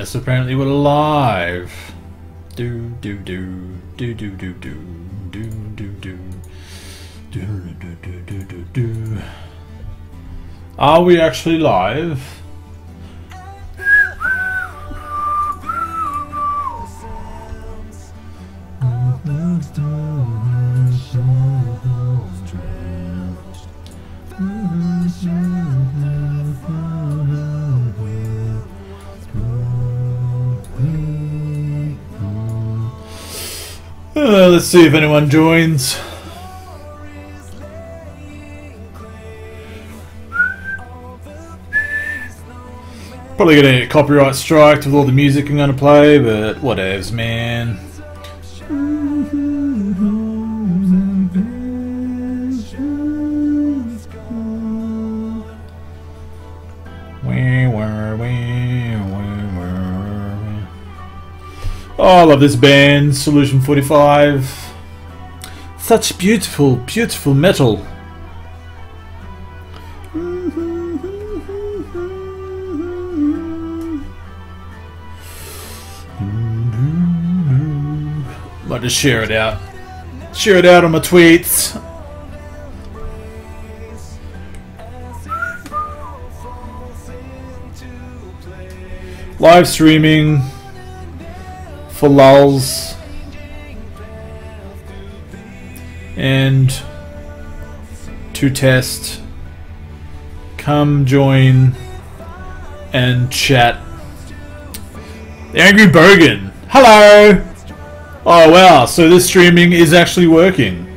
So apparently we're live. Do do do do do do do do do do do do do do do. Are we actually live? Let's see if anyone joins. Probably gonna get copyright striked with all the music I'm gonna play, but whatevs, man. Oh, I love this band, Solution 45. Such beautiful, beautiful metal. Might just share it out. Share it out on my tweets. Live streaming. For lulz and to test, come join and chat. The Angry Bogan, hello. Oh wow, so this streaming is actually working.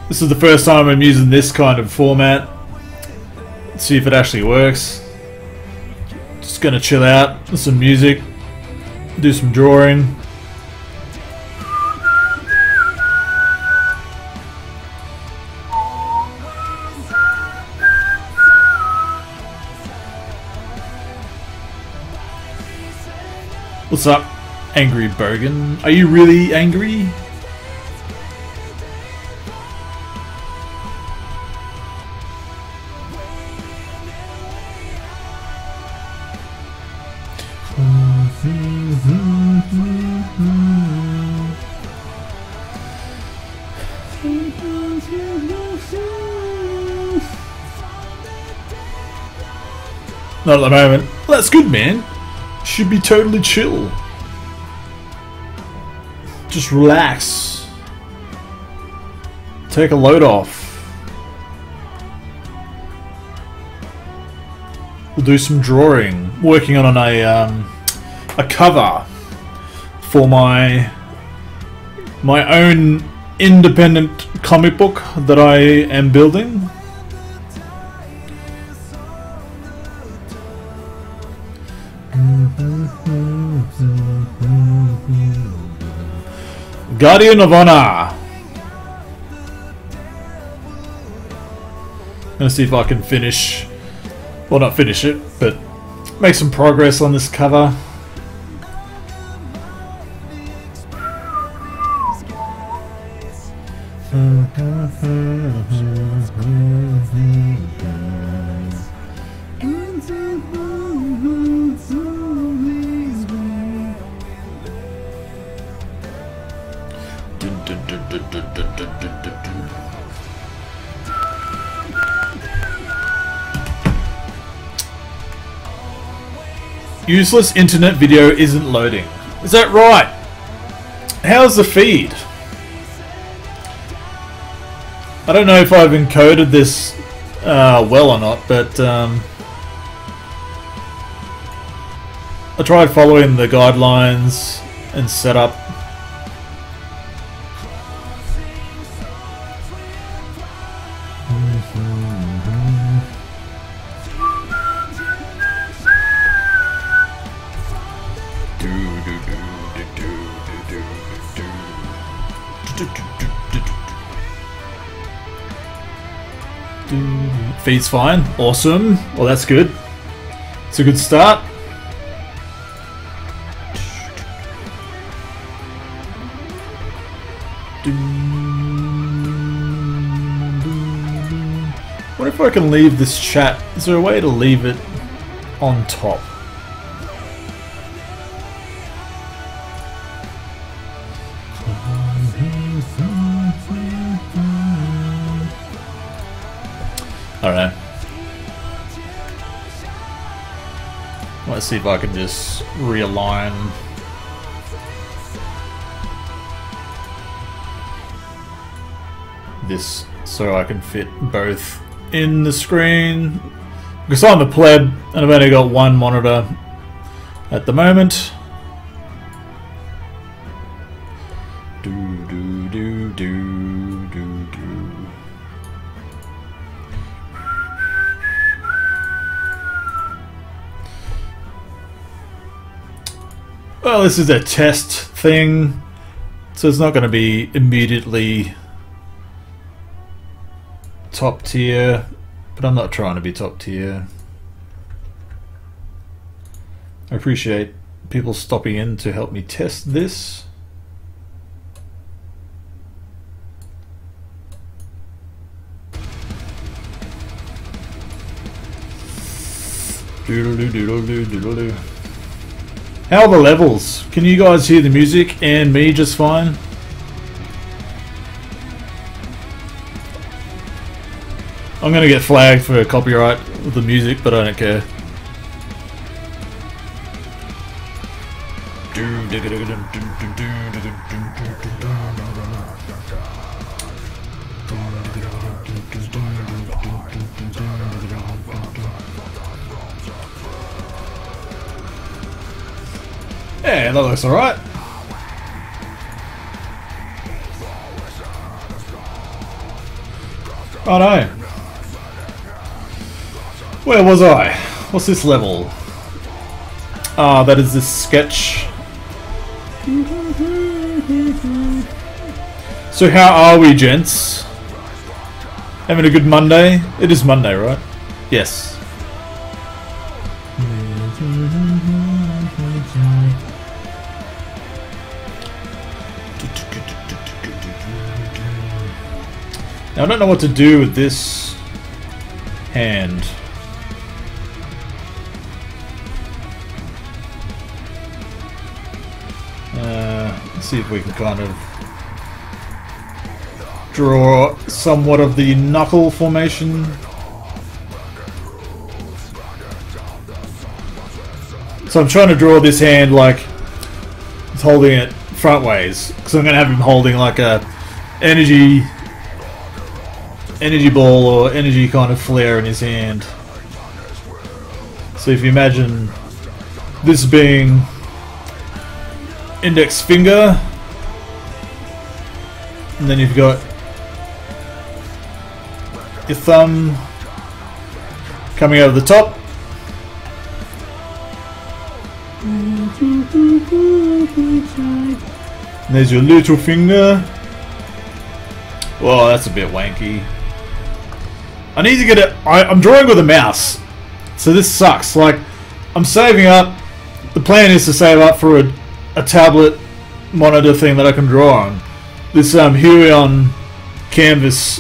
This is the first time I'm using this kind of format. Let's see if it actually works. Just gonna chill out with some music. Do some drawing. What's up, Angry Bogan? Are you really angry? Not at the moment. Well, that's good, man. Should be totally chill. Just relax. Take a load off. We'll do some drawing. Working on a cover for my own independent comic book that I am building. Guardian of Onar. I'm gonna see if I can finish, well, not finish it, but make some progress on this cover. Useless internet video isn't loading. Is that right? How's the feed? I don't know if I've encoded this well or not, but I tried following the guidelines and setup. Feed's fine. Awesome. Well, that's good. It's a good start. What if I can leave this chat? Is there a way to leave it on top? I don't know. Let's see if I can just realign. This so I can fit both in the screen. Because I'm a pleb and I've only got one monitor at the moment. Well, this is a test thing, so it's not going to be immediately top tier, but I'm not trying to be top tier. I appreciate people stopping in to help me test this. Doodle-doo, doodle-doo, doodle-doo. How are the levels? Can you guys hear the music and me just fine? I'm gonna get flagged for copyright with the music, but I don't care. Yeah, that looks alright. Oh no. Where was I? What's this level? Ah, that is this sketch. So how are we, gents? Having a good Monday? It is Monday, right? Yes. Now, I don't know what to do with this hand. Let's see if we can kind of draw somewhat of the knuckle formation. So I'm trying to draw this hand like he's holding it front ways, because I'm going to have him holding like a energy ball or energy kind of flare in his hand. So if you imagine this being index finger, and then you've got your thumb coming over the top. And there's your little finger. Whoa, that's a bit wanky. I need to get it. I'm drawing with a mouse, so this sucks. Like, I'm saving up. The plan is to save up for a tablet monitor thing that I can draw on. This Huion Canvas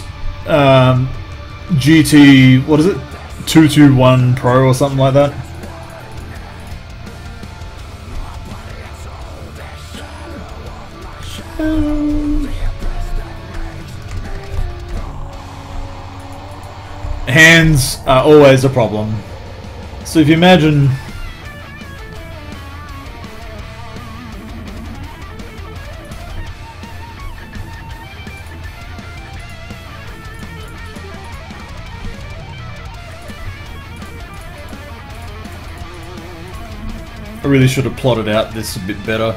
GT, what is it? 221 Pro or something like that. Hands are always a problem. So if you imagine I really should have plotted out this a bit better.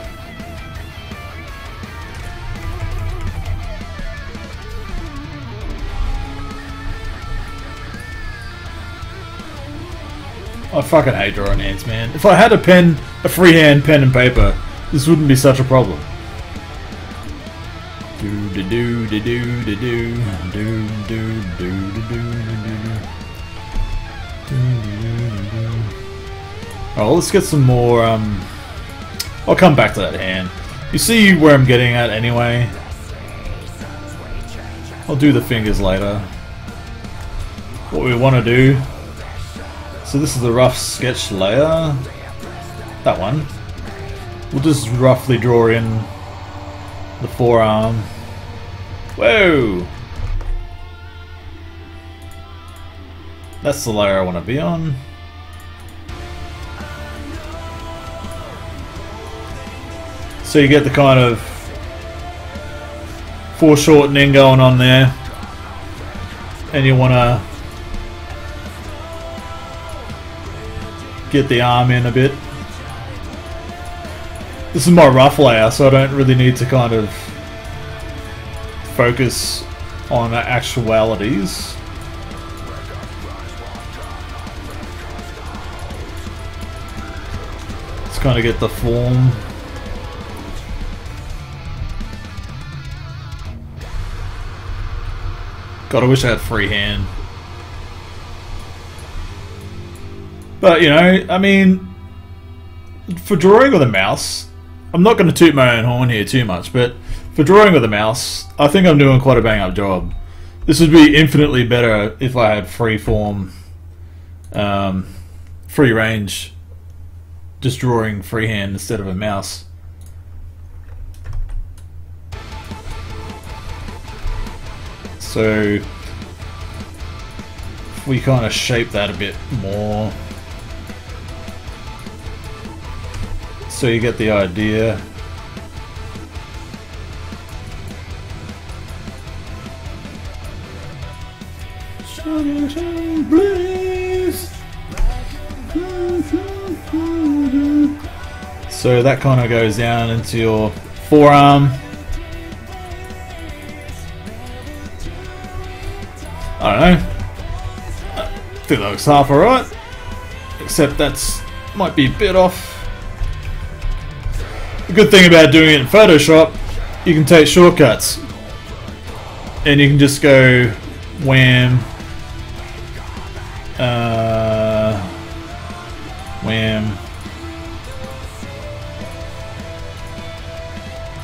I fucking hate drawing hands, man. If I had a pen, a freehand pen and paper, this wouldn't be such a problem. Oh, let's get some more, I'll come back to that hand. You see where I'm getting at anyway. I'll do the fingers later. what we want to do. So this is the rough sketch layer. That one. We'll just roughly draw in the forearm. Whoa! That's the layer I want to be on. So you get the kind of foreshortening going on there, and you want to get the arm in a bit. This is my rough layer, so I don't really need to kind of focus on actualities. Let's kind of get the form. God, I wish I had free hand. But, you know, I mean, for drawing with a mouse, I'm not going to toot my own horn here too much, but for drawing with a mouse, I think I'm doing quite a bang-up job. This would be infinitely better if I had free form, free range, just drawing freehand instead of a mouse. So if we kind of shape that a bit more, so you get the idea. So that kind of goes down into your forearm. I don't know. I think that looks half alright. Except that's might be a bit off. The good thing about doing it in Photoshop, you can take shortcuts. And you can just go wham, wham,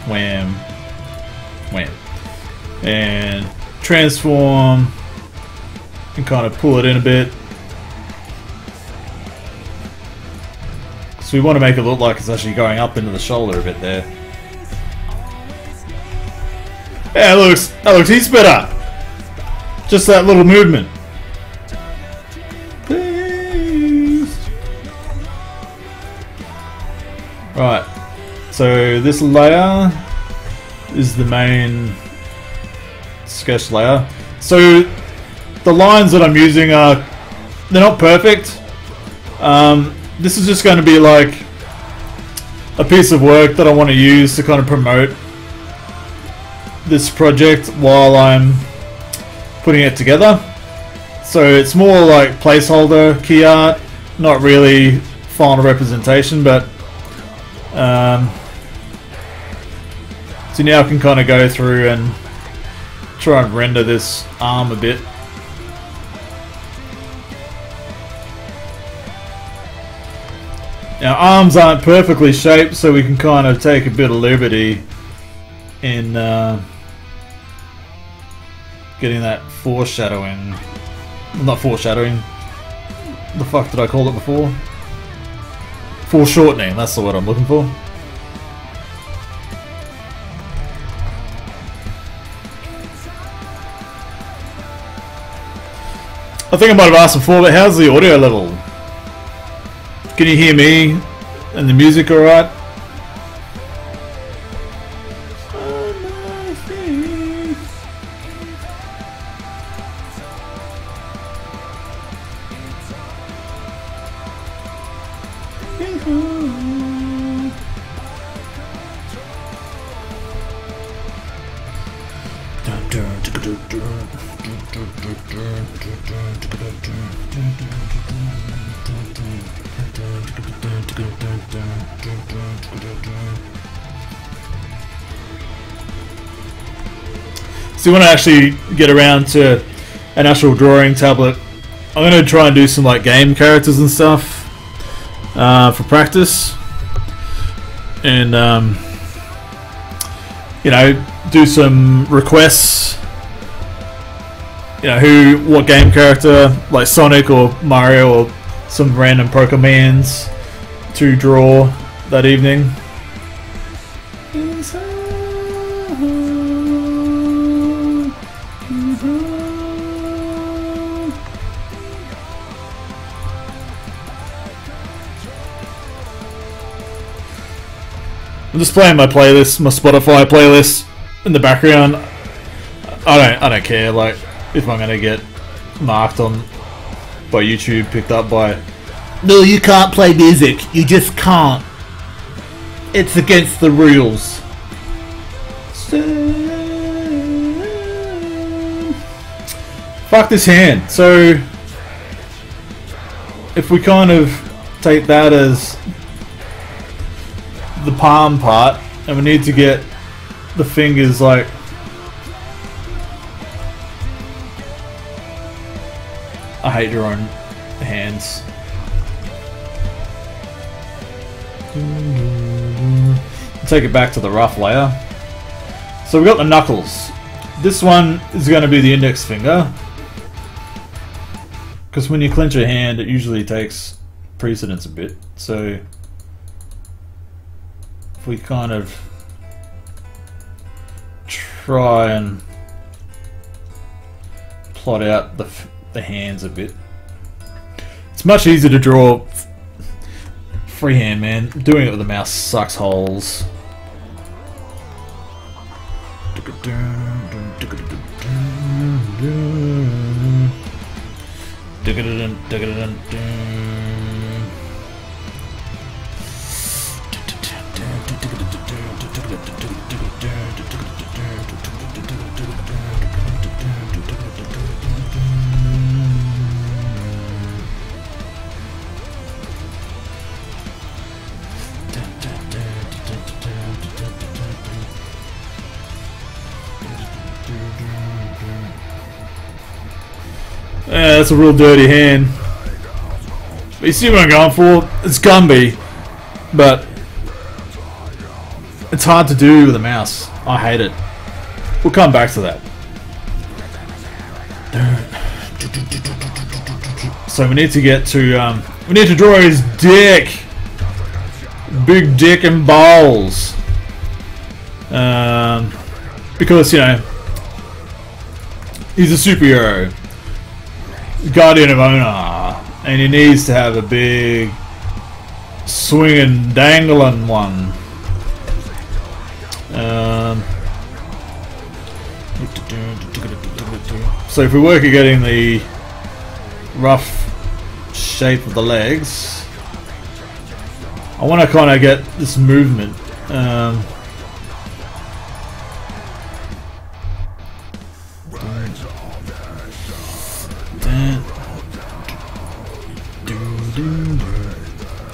wham, wham. And transform. And kind of pull it in a bit. So we want to make it look like it's actually going up into the shoulder a bit there. Yeah, that looks heaps better. Just that little movement. Please. Right. So this layer is the main sketch layer. So the lines that I'm using they're not perfect. This is just going to be like a piece of work that I want to use to kind of promote this project while I'm putting it together. So it's more like placeholder key art, not really final representation, but so now I can kind of go through and try and render this arm a bit. Now arms aren't perfectly shaped, so we can kind of take a bit of liberty in getting that foreshadowing. Not foreshadowing. The fuck did I call it before? Foreshortening, that's the word I'm looking for. I think I might have asked before, but how's the audio level? Can you hear me and the music alright? So when I actually get around to an actual drawing tablet, I'm going to try and do some like game characters and stuff for practice, and you know, do some requests you know, what game character, like Sonic or Mario or some random Pokemons to draw that evening. I'm just playing my playlist, my Spotify playlist in the background. I don't care, like, if I'm gonna get marked on by YouTube, picked up by, no, you can't play music, you just can't. It's against the rules. Fuck this hand. So if we kind of take that as the palm part, and we need to get the fingers, like, I hate drawing hands. Take it back to the rough layer. So we've got the knuckles. This one is going to be the index finger, because when you clench a hand it usually takes precedence a bit. So if we kind of try and plot out the hands a bit, it's much easier to draw freehand, man. Doing it with the mouse sucks holes. Yeah, that's a real dirty hand. But you see what I'm going for? It's Gumby, but it's hard to do with a mouse. I hate it. We'll come back to that. So we need to get to, we need to draw his dick. Big dick and balls. Because, you know, he's a superhero. Guardian of Onar, and he needs to have a big swinging, dangling one. So if we work at getting the rough shape of the legs, I want to kind of get this movement.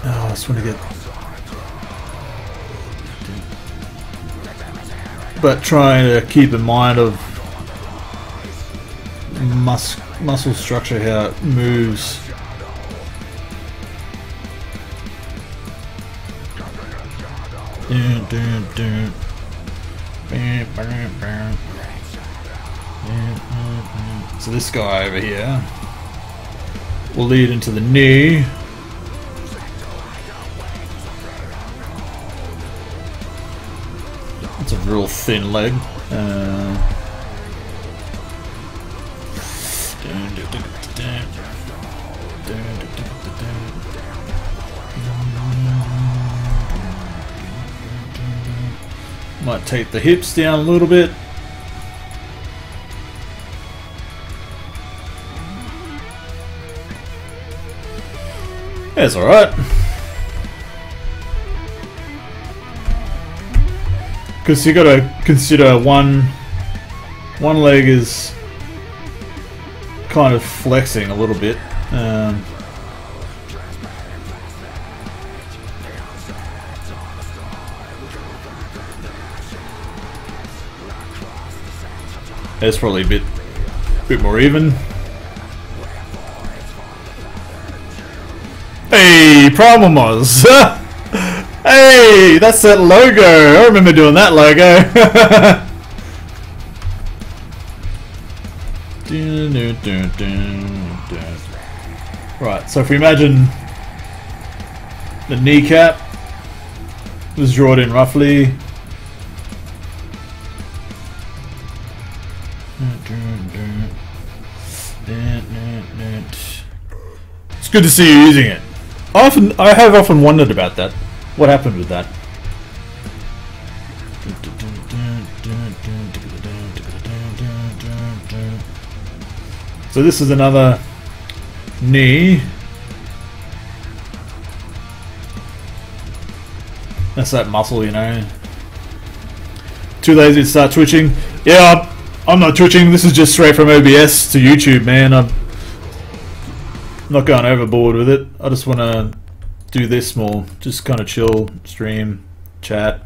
Oh, I just want to get, but trying to keep in mind of muscle structure, how it moves. So this guy over here will lead into the knee. It's a real thin leg. Might take the hips down a little bit. That's alright. Because you gotta consider one leg is kind of flexing a little bit. It's probably a bit more even. Hey, Promos! Hey, that's that logo! I remember doing that logo. Right, so if we imagine the kneecap was drawn in roughly. It's good to see you using it. I have often wondered about that. What happened with that? So this is another knee. That's that muscle, you know. Too lazy to start twitching. Yeah, I'm not twitching. This is just straight from OBS to YouTube, man. I'm not going overboard with it. I just want to do this more. Just kind of chill, stream, chat.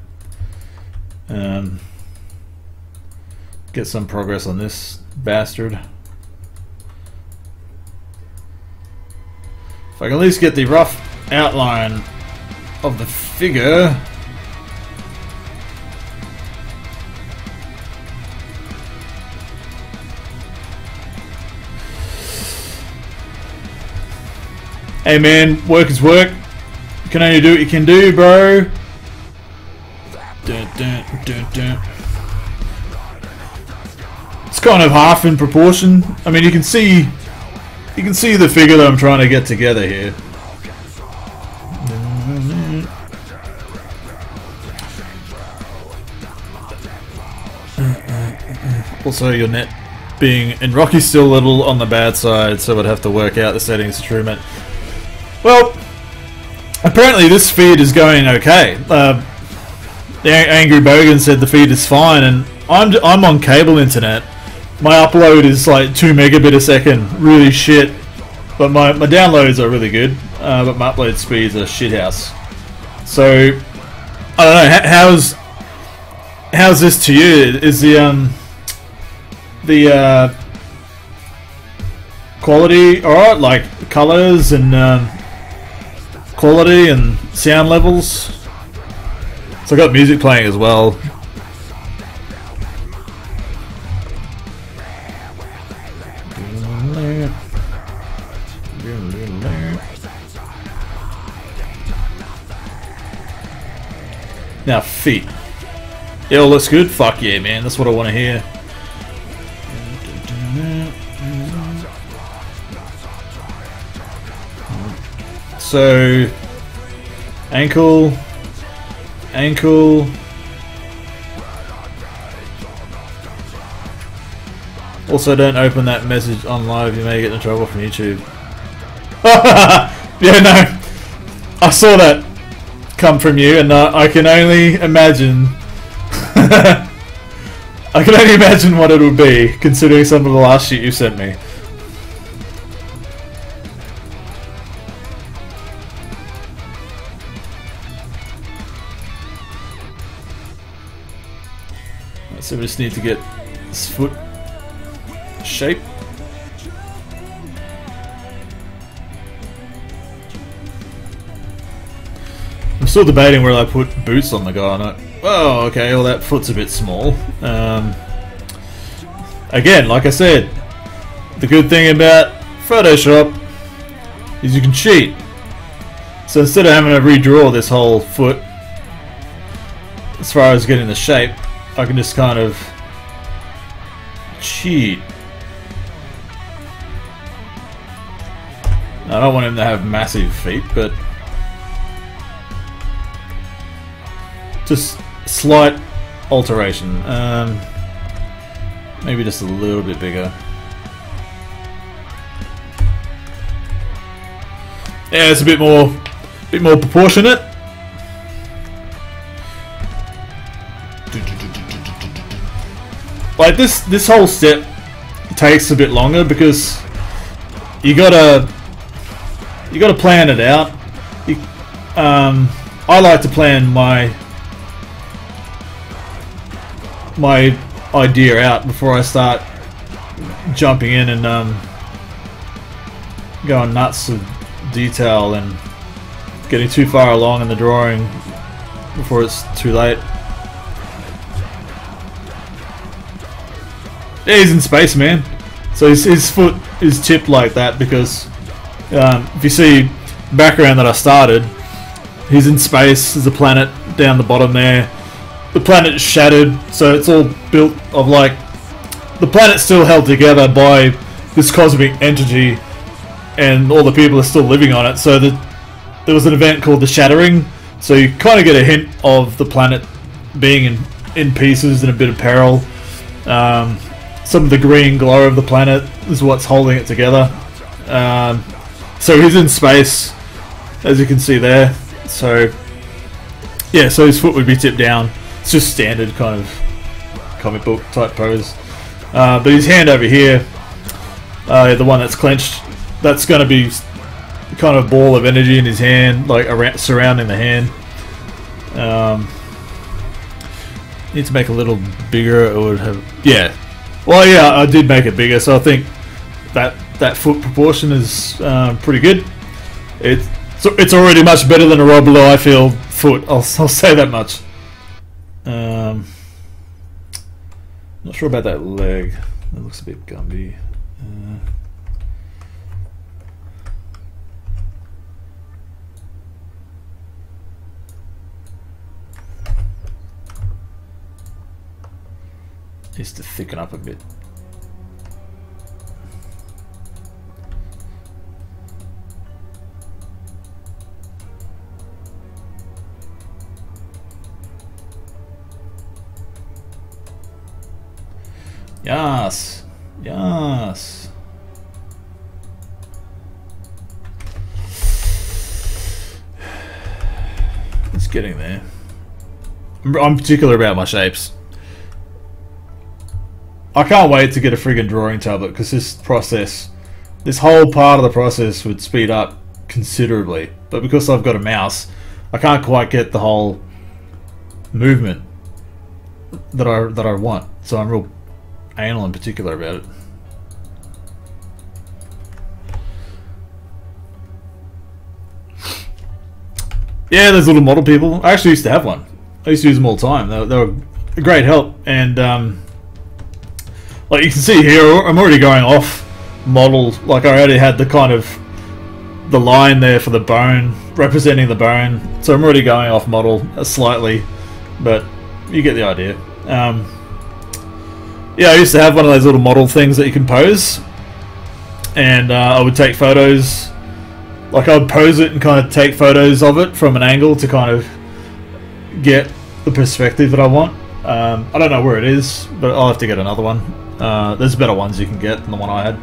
Get some progress on this bastard. If I can at least get the rough outline of the figure. Hey man, work is work. You can only do what you can do, bro. It's kind of half in proportion. I mean, you can see the figure that I'm trying to get together here. Also, your net being in Rocky's still a little on the bad side, so I'd have to work out the settings to trim it. Well, apparently this feed is going okay. The Angry Bogan said the feed is fine, and I'm on cable internet. My upload is like 2 megabit a second, really shit. But my downloads are really good, but my upload speeds are shithouse. So I don't know. How's this to you? Is the quality alright? Like colors and quality and sound levels. So I got music playing as well. Now feet. It all looks good? Fuck yeah, man. That's what I want to hear. So, ankle. Also, don't open that message on live. You may get in trouble from YouTube. Yeah, no. I saw that come from you, and I can only imagine. I can only imagine what it would be, considering some of the last shit you sent me. So we just need to get this foot shape. I'm still debating where I put boots on the guy. Oh, okay, well that foot's a bit small. Again, like I said, the good thing about Photoshop is you can cheat. So instead of having to redraw this whole foot, as far as getting the shape, I can just kind of cheat. I don't want him to have massive feet, but just slight alteration. Maybe just a little bit bigger. Yeah, it's a bit more proportionate. Like this whole step takes a bit longer because you gotta plan it out. I like to plan my idea out before I start jumping in and going nuts with detail and getting too far along in the drawing before it's too late. Yeah, he's in space, man. So his foot is tipped like that because if you see background that I started, he's in space. There's a planet down the bottom there. The planet is shattered, so it's all built of like the planet's still held together by this cosmic entity, and all the people are still living on it. So there was an event called the Shattering. So you kind of get a hint of the planet being in pieces and a bit of peril. Some of the green glow of the planet is what's holding it together. So he's in space, as you can see there. So yeah, so his foot would be tipped down. It's just standard kind of comic book type pose. But his hand over here, the one that's clenched, that's going to be kind of a ball of energy in his hand, like around, surrounding the hand. Need to make a little bigger. It would have, yeah. Well, yeah, I did make it bigger, so I think that foot proportion is pretty good. It's already much better than a Rob Liefeld foot. I'll say that much. Not sure about that leg. That looks a bit Gumby. Needs to thicken up a bit. Yes, yes. It's getting there. I'm particular about my shapes. I can't wait to get a friggin' drawing tablet, because this whole part of the process would speed up considerably. But because I've got a mouse, I can't quite get the whole movement that I want. So I'm real anal in particular about it. Yeah, there's little model people. I actually used to have one. I used to use them all the time. They were a great help. And like you can see here, I'm already going off model. Like I already had the kind of the line there for the bone, representing the bone. So I'm already going off model slightly, but you get the idea. Yeah, I used to have one of those little model things that you can pose, and I would take photos. Like I would pose it and kind of take photos of it from an angle to kind of get the perspective that I want. I don't know where it is, but I'll have to get another one. There's better ones you can get than the one I had.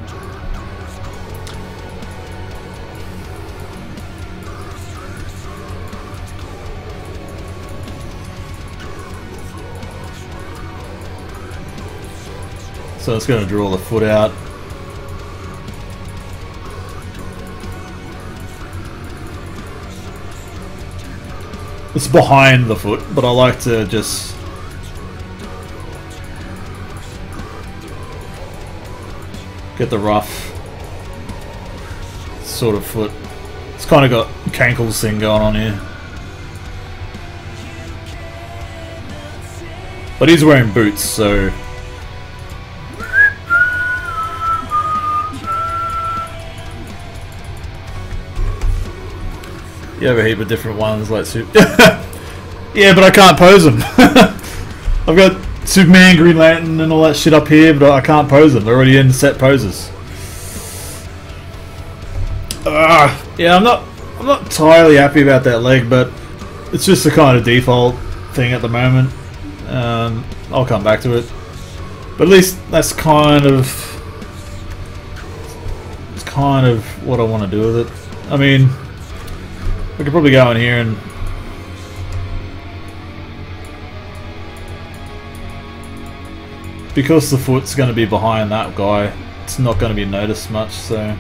So it's going to draw the foot out. It's behind the foot, but I like to just get the rough sort of foot. It's kind of got Cankle's thing going on here. But he's wearing boots, so you have a heap of different ones like yeah, but I can't pose them. I've got Superman, Green Lantern, and all that shit up here, but I can't pose them. They're already in set poses. Yeah, I'm not entirely happy about that leg, but it's just the kind of default thing at the moment. I'll come back to it, but at least that's kind of what I want to do with it. I mean, I could probably go in here and because the foot's going to be behind that guy, it's not going to be noticed much, so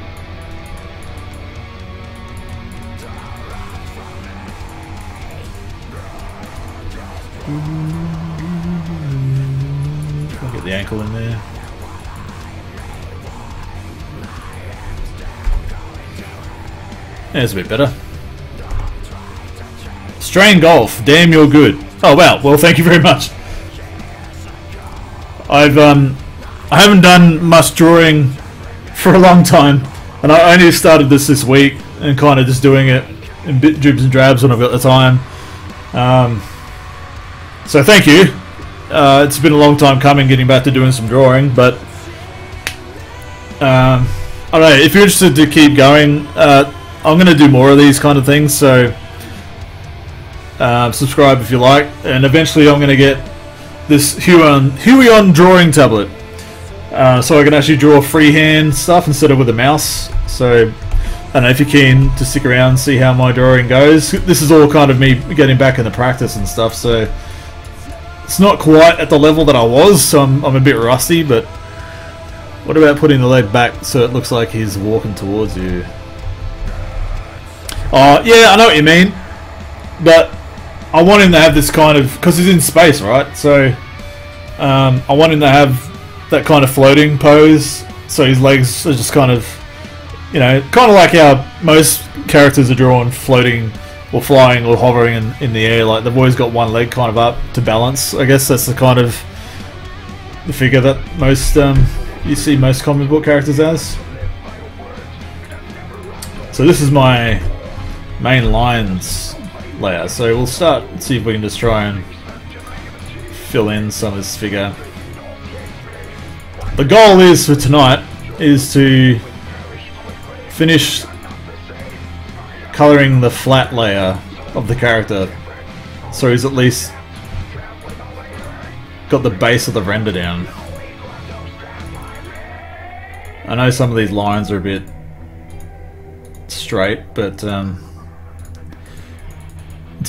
I'll get the ankle in there. There's a bit better. Strain Golf, damn you're good. Oh wow, well thank you very much. I haven't done much drawing for a long time, and I only started this week and kind of just doing it in bit dribs and drabs when I've got the time. So thank you. It's been a long time coming getting back to doing some drawing, but I don't know, if you're interested to keep going, I'm going to do more of these kind of things, so subscribe if you like, and eventually I'm going to get this Huion drawing tablet, so I can actually draw freehand stuff instead of with a mouse. So I don't know if you're keen to stick around and see how my drawing goes. This is all kind of me getting back into practice and stuff, so it's not quite at the level that I was, so I'm a bit rusty. But what about putting the leg back so it looks like he's walking towards you? Oh yeah, I know what you mean, but I want him to have this kind of, because he's in space, right? So I want him to have that kind of floating pose, so his legs are just kind of, you know, kind of like how most characters are drawn floating or flying or hovering in the air. Like they've always got one leg kind of up to balance. I guess that's the kind of the figure that most you see most comic book characters as. So this is my main lines layer. So we'll start, see if we can just try and fill in some of this figure. The goal is for tonight is to finish colouring the flat layer of the character, so he's at least got the base of the render down. I know some of these lines are a bit straight, but it's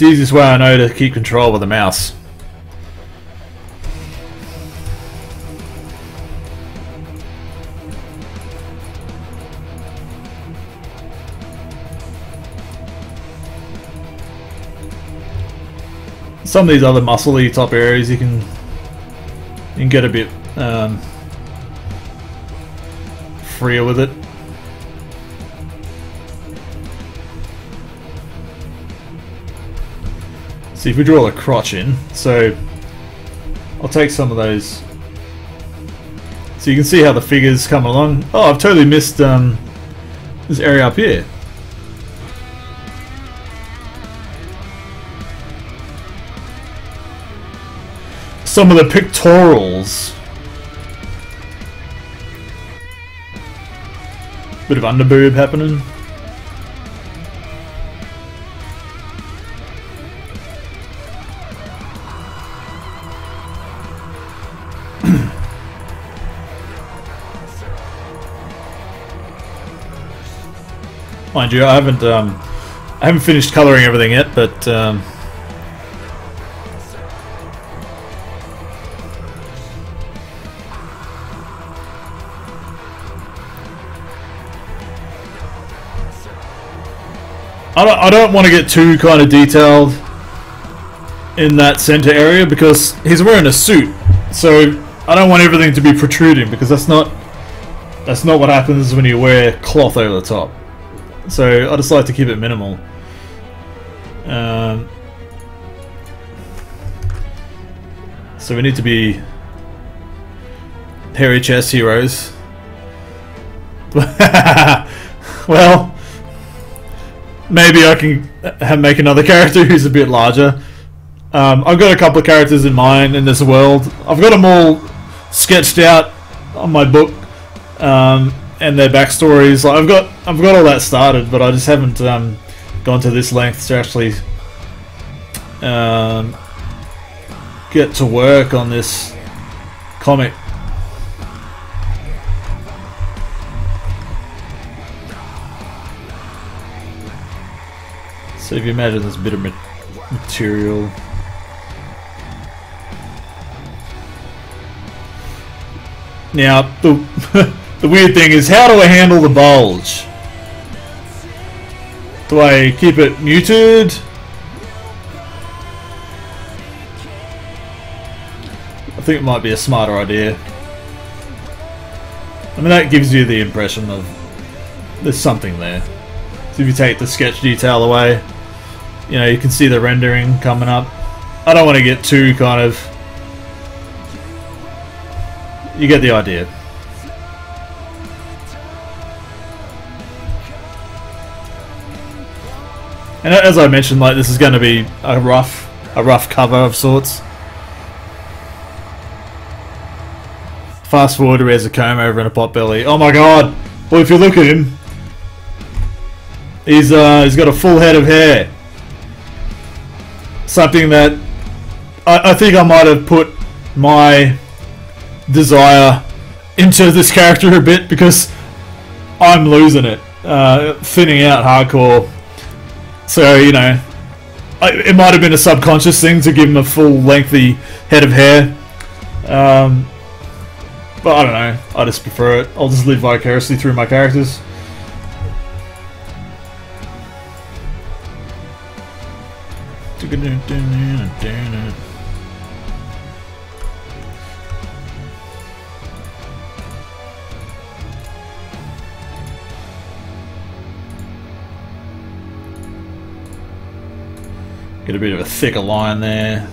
the easiest way I know to keep control with the mouse. Some of these other muscly top areas you can get a bit freer with it. See if we draw the crotch in, so I'll take some of those so you can see how the figures come along. Oh, I've totally missed this area up here. Some of the pictorials. Bit of underboob happening. Mind you, I haven't finished coloring everything yet, but I don't want to get too kind of detailed in that center area because he's wearing a suit, so I don't want everything to be protruding, because that's not what happens when you wear cloth over the top. So I just like to keep it minimal. So we need to be hairy chest heroes. Well, maybe I can make another character who's a bit larger. I've got a couple of characters in mind in this world. I've got them all sketched out on my book, and their backstories. Like I've got all that started, but I just haven't gone to this length to actually get to work on this comic. So if you imagine this bit of material, now the weird thing is, how do I handle the bulge? Do I keep it muted? I think it might be a smarter idea. I mean, that gives you the impression of there's something there. So if you take the sketch detail away, you know, you can see the rendering coming up. I don't want to get too kind of... You get the idea. And as I mentioned, like, this is going to be a rough cover of sorts. Fast forward to there's a comb over in a potbelly. Oh my god! Well, if you look at him, he's got a full head of hair. Something that I think I might have put my desire into this character a bit, because I'm losing it, thinning out hardcore. So, you know, it might have been a subconscious thing to give him a full lengthy head of hair. But I don't know, I just prefer it. I'll just live vicariously through my characters. Get a bit of a thicker line there.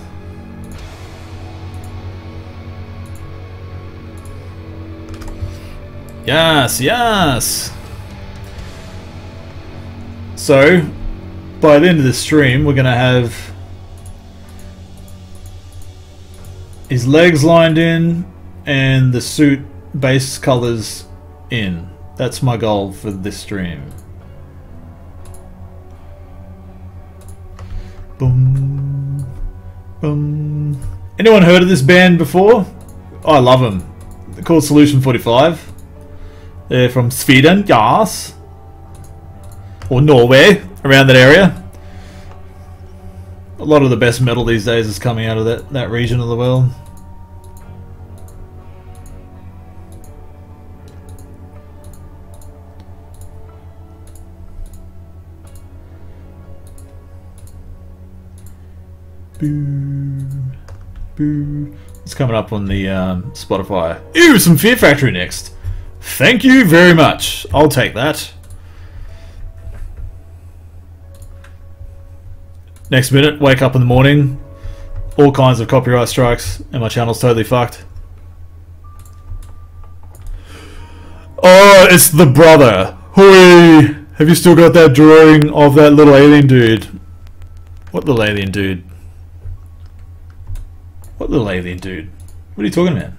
Yes, yes! So, by the end of the stream, we're going to have his legs lined in and the suit base colors in. That's my goal for this stream. Boom, boom. Anyone heard of this band before? Oh, I love them. They're called Solution 45. They're from Sweden, yes. Or Norway, around that area. A lot of the best metal these days is coming out of that region of the world. Boo, boo. It's coming up on the Spotify. Ew, some Fear Factory next. Thank you very much. I'll take that. Next minute, wake up in the morning, all kinds of copyright strikes, and my channel's totally fucked. Oh, it's the brother. Hooey! Have you still got that drawing of that little alien dude? What little alien dude? What little alien dude? What are you talking about?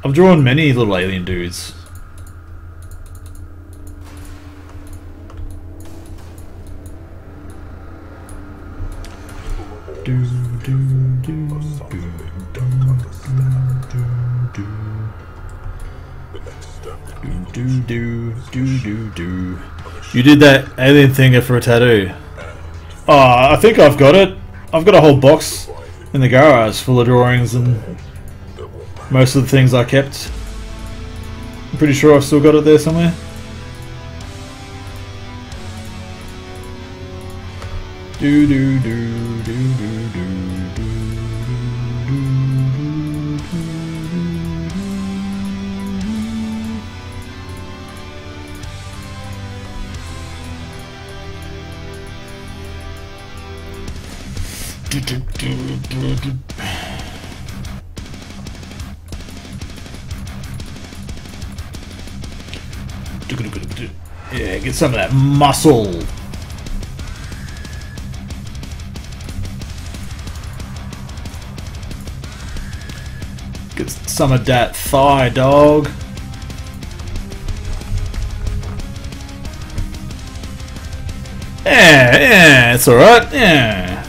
I've drawn many little alien dudes. You did that alien thinger for a tattoo. Oh, I think I've got it. I've got a whole box in the garage full of drawings and most of the things I kept. I'm pretty sure I've still got it there somewhere. Do do do do do do. Yeah, get some of that muscle. Get some of that thigh, dog. Yeah, it's alright. Yeah.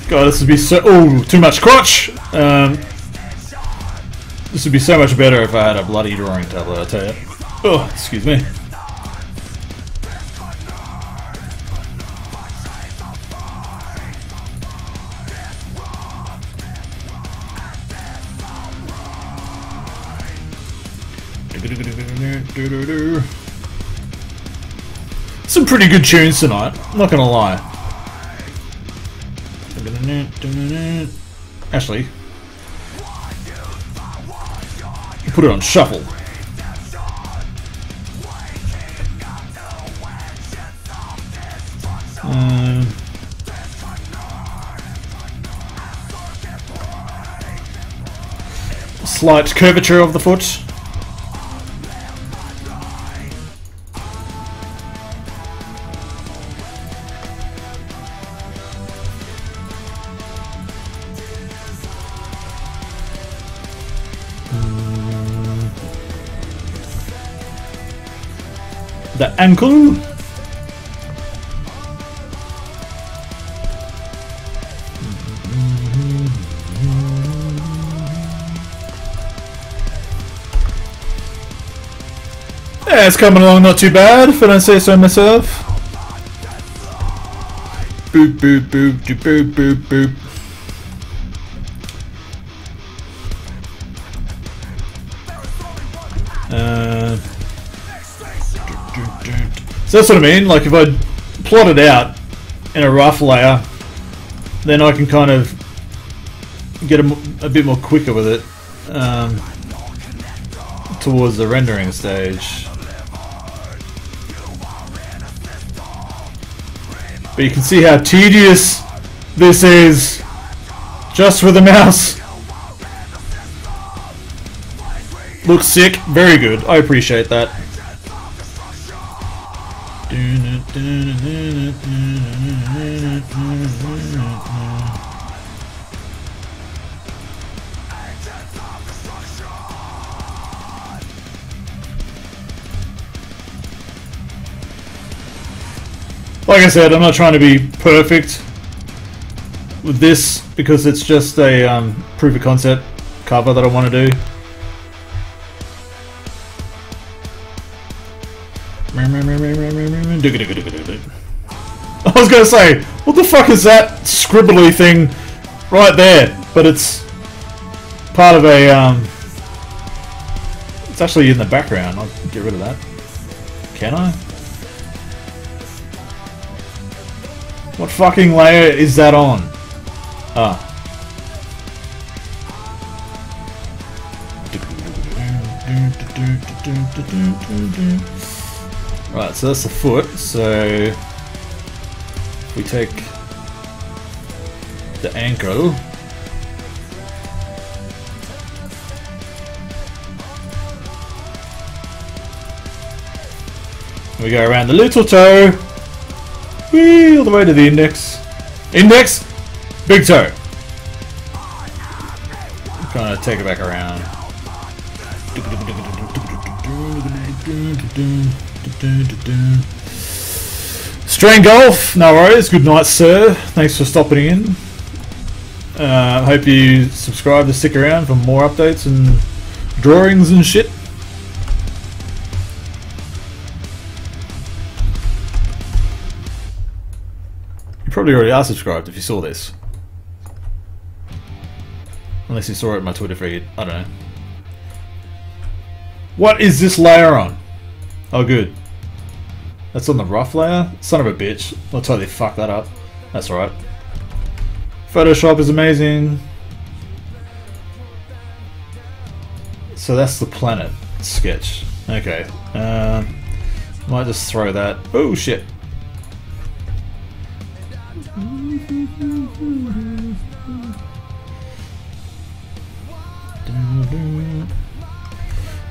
God, this would be so... Oh, too much crotch! This would be so much better if I had a bloody drawing tablet, I tell you. Oh, excuse me. Some pretty good tunes tonight, I'm not gonna lie. Actually, put it on shuffle. Slight curvature of the foot. the ankle. Yeah, it's coming along not too bad, if I don't say so myself. Boop, boop, boop, boop, boop, boop. So that's what I mean, like if I plot it out in a rough layer, then I can kind of get a bit more quicker with it towards the rendering stage. But you can see how tedious this is just with the mouse. Looks sick, very good, I appreciate that. Like I said, I'm not trying to be perfect with this because it's just a proof of concept cover that I want to do. I was going to say, what the fuck is that scribbly thing right there? But it's part of a, it's actually in the background. I'll get rid of that. Can I? What fucking layer is that on? Ah. Right, so that's the foot, so we take the ankle. We go around the little toe. Whee, all the way to the index. Index, big toe. Kind of take it back around. Strain Golf, no worries. Good night, sir. Thanks for stopping in. Hope you subscribe to stick around for more updates and drawings and shit. You probably already are subscribed if you saw this. Unless you saw it in my Twitter feed. I don't know. What is this layer on? Oh, good. That's on the rough layer? Son of a bitch. I'll totally fuck that up. That's alright. Photoshop is amazing. So that's the planet sketch. Okay. Might just throw that. Oh, shit.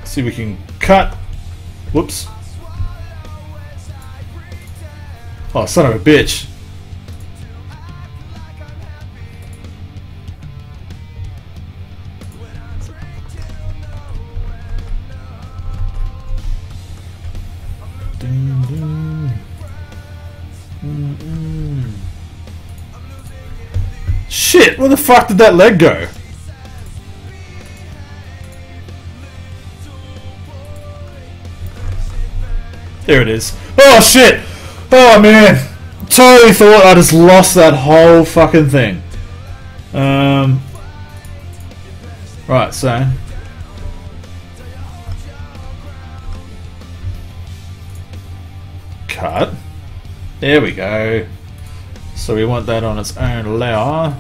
See if we can cut. Whoops. Oh, son of a bitch. Shit, where the fuck did that leg go? There it is. Oh shit! Oh man! Totally thought I just lost that whole fucking thing. Right, so cut. There we go. So we want that on its own layer.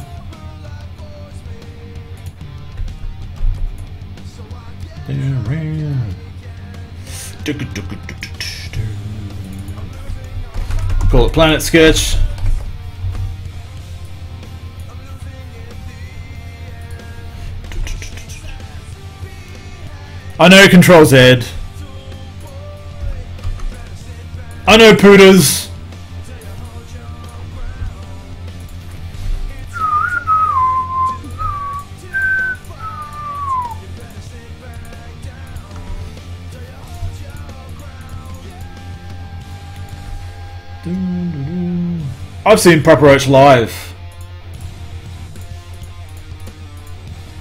Call it Planet Sketch. I know Control Z. I know Pooters. I've seen Papa Roach live.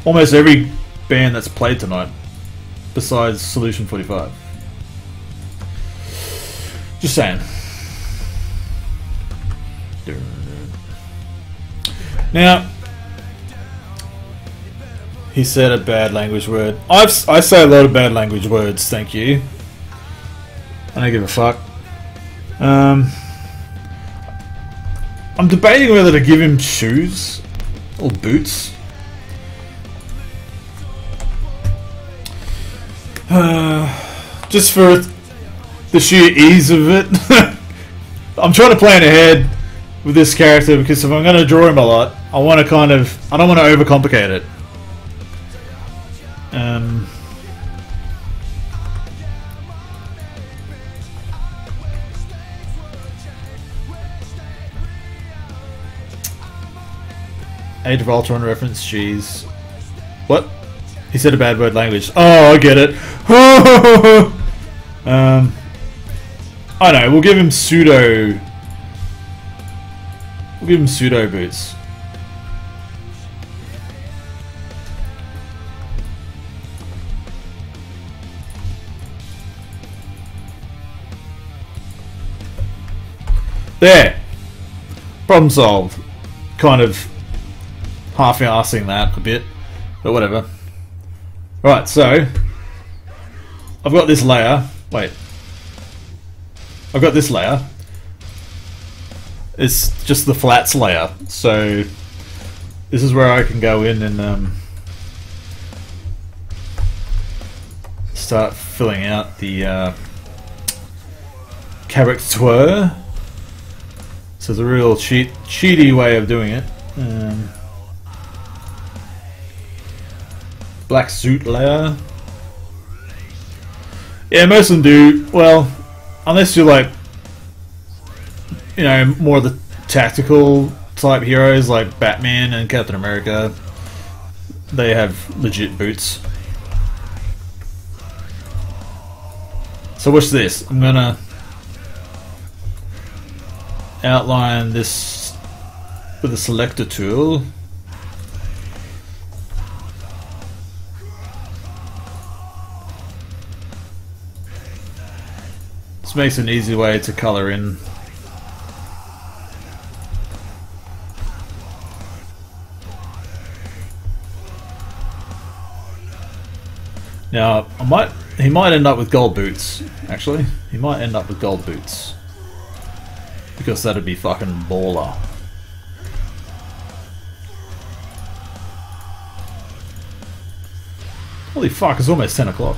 Almost every band that's played tonight, besides Solution 45. Just saying. Now, he said a bad language word. I say a lot of bad language words, thank you. I don't give a fuck. I'm debating whether to give him shoes or boots. Just for the sheer ease of it. I'm trying to plan ahead with this character because if I'm going to draw him a lot, I want to I don't want to overcomplicate it. Age of Ultron reference, jeez. What? He said a bad word language. Oh, I get it. I know, we'll give him pseudo. We'll give him pseudo boots. There! Problem solved. Kind of half-arsing that a bit, but whatever. Right, so I've got this layer. Wait. I've got this layer. It's just the flats layer. So this is where I can go in and start filling out the character. So it's a real cheaty way of doing it. Black suit layer. Yeah, most of them do. Well, unless you're like, you know, more of the tactical type heroes like Batman and Captain America, they have legit boots. So watch this. I'm gonna outline this with a selector tool. This makes an easy way to color in. Now, he might end up with gold boots, actually. He might end up with gold boots. Because that'd be fucking baller. Holy fuck, it's almost 10 o'clock.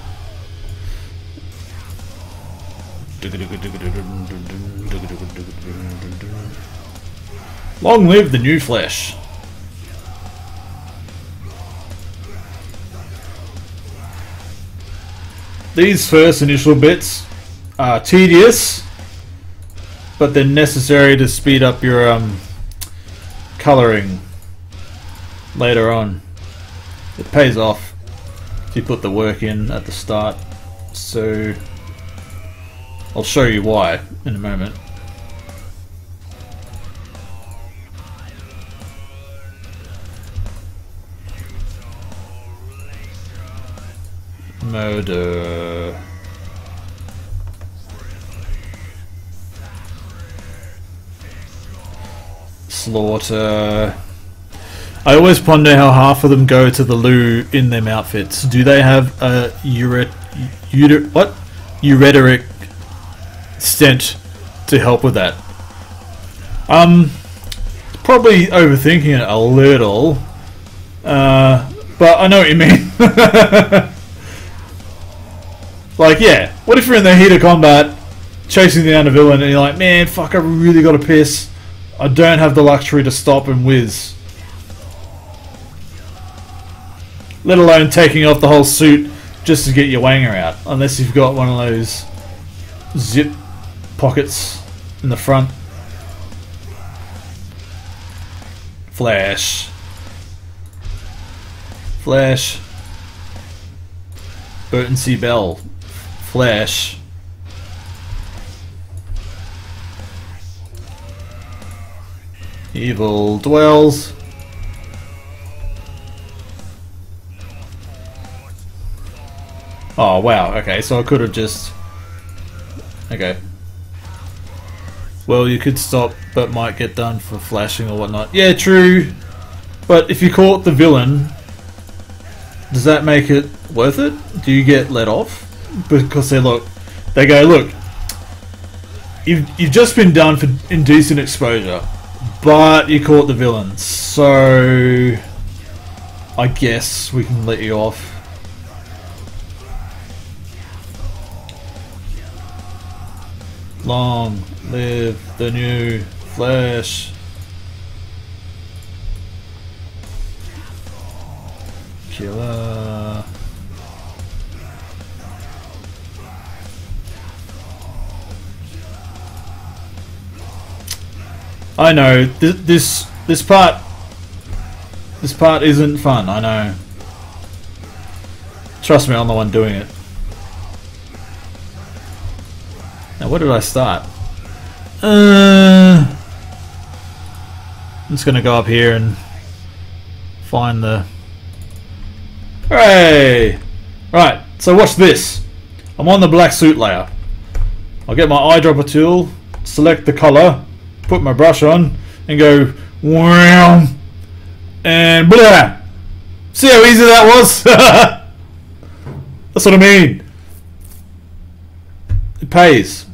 Long live the new flesh. These first initial bits are tedious, but they're necessary to speed up your coloring later on. It pays off if you put the work in at the start. So I'll show you why in a moment. Murder. Slaughter. I always ponder how half of them go to the loo in them outfits. Do they have a ureteric stent to help with that? Probably overthinking it a little, but I know what you mean. Like, yeah, what if you're in the heat of combat, chasing down a villain, and you're like, man, fuck, I really gotta piss. I don't have the luxury to stop and whiz. Let alone taking off the whole suit just to get your wanger out. Unless you've got one of those zip pockets in the front. Flash. Flash. Burton C. Bell. Flash. Evil dwells. Oh wow, okay, so I could have just... Okay. Well, you could stop, but might get done for flashing or whatnot. Yeah, true. But if you caught the villain, does that make it worth it? Do you get let off? Because they go, look, you've just been done for indecent exposure, but you caught the villain, so I guess we can let you off. Long live the new Flash. Killer. I know this part isn't fun. I know. Trust me, I'm the one doing it. Now, where did I start? I'm just gonna go up here and find the... Hooray! Right, so watch this. I'm on the black suit layer. I'll get my eyedropper tool, select the color, put my brush on, and go wow, and blah. See how easy that was? That's what I mean. It pays.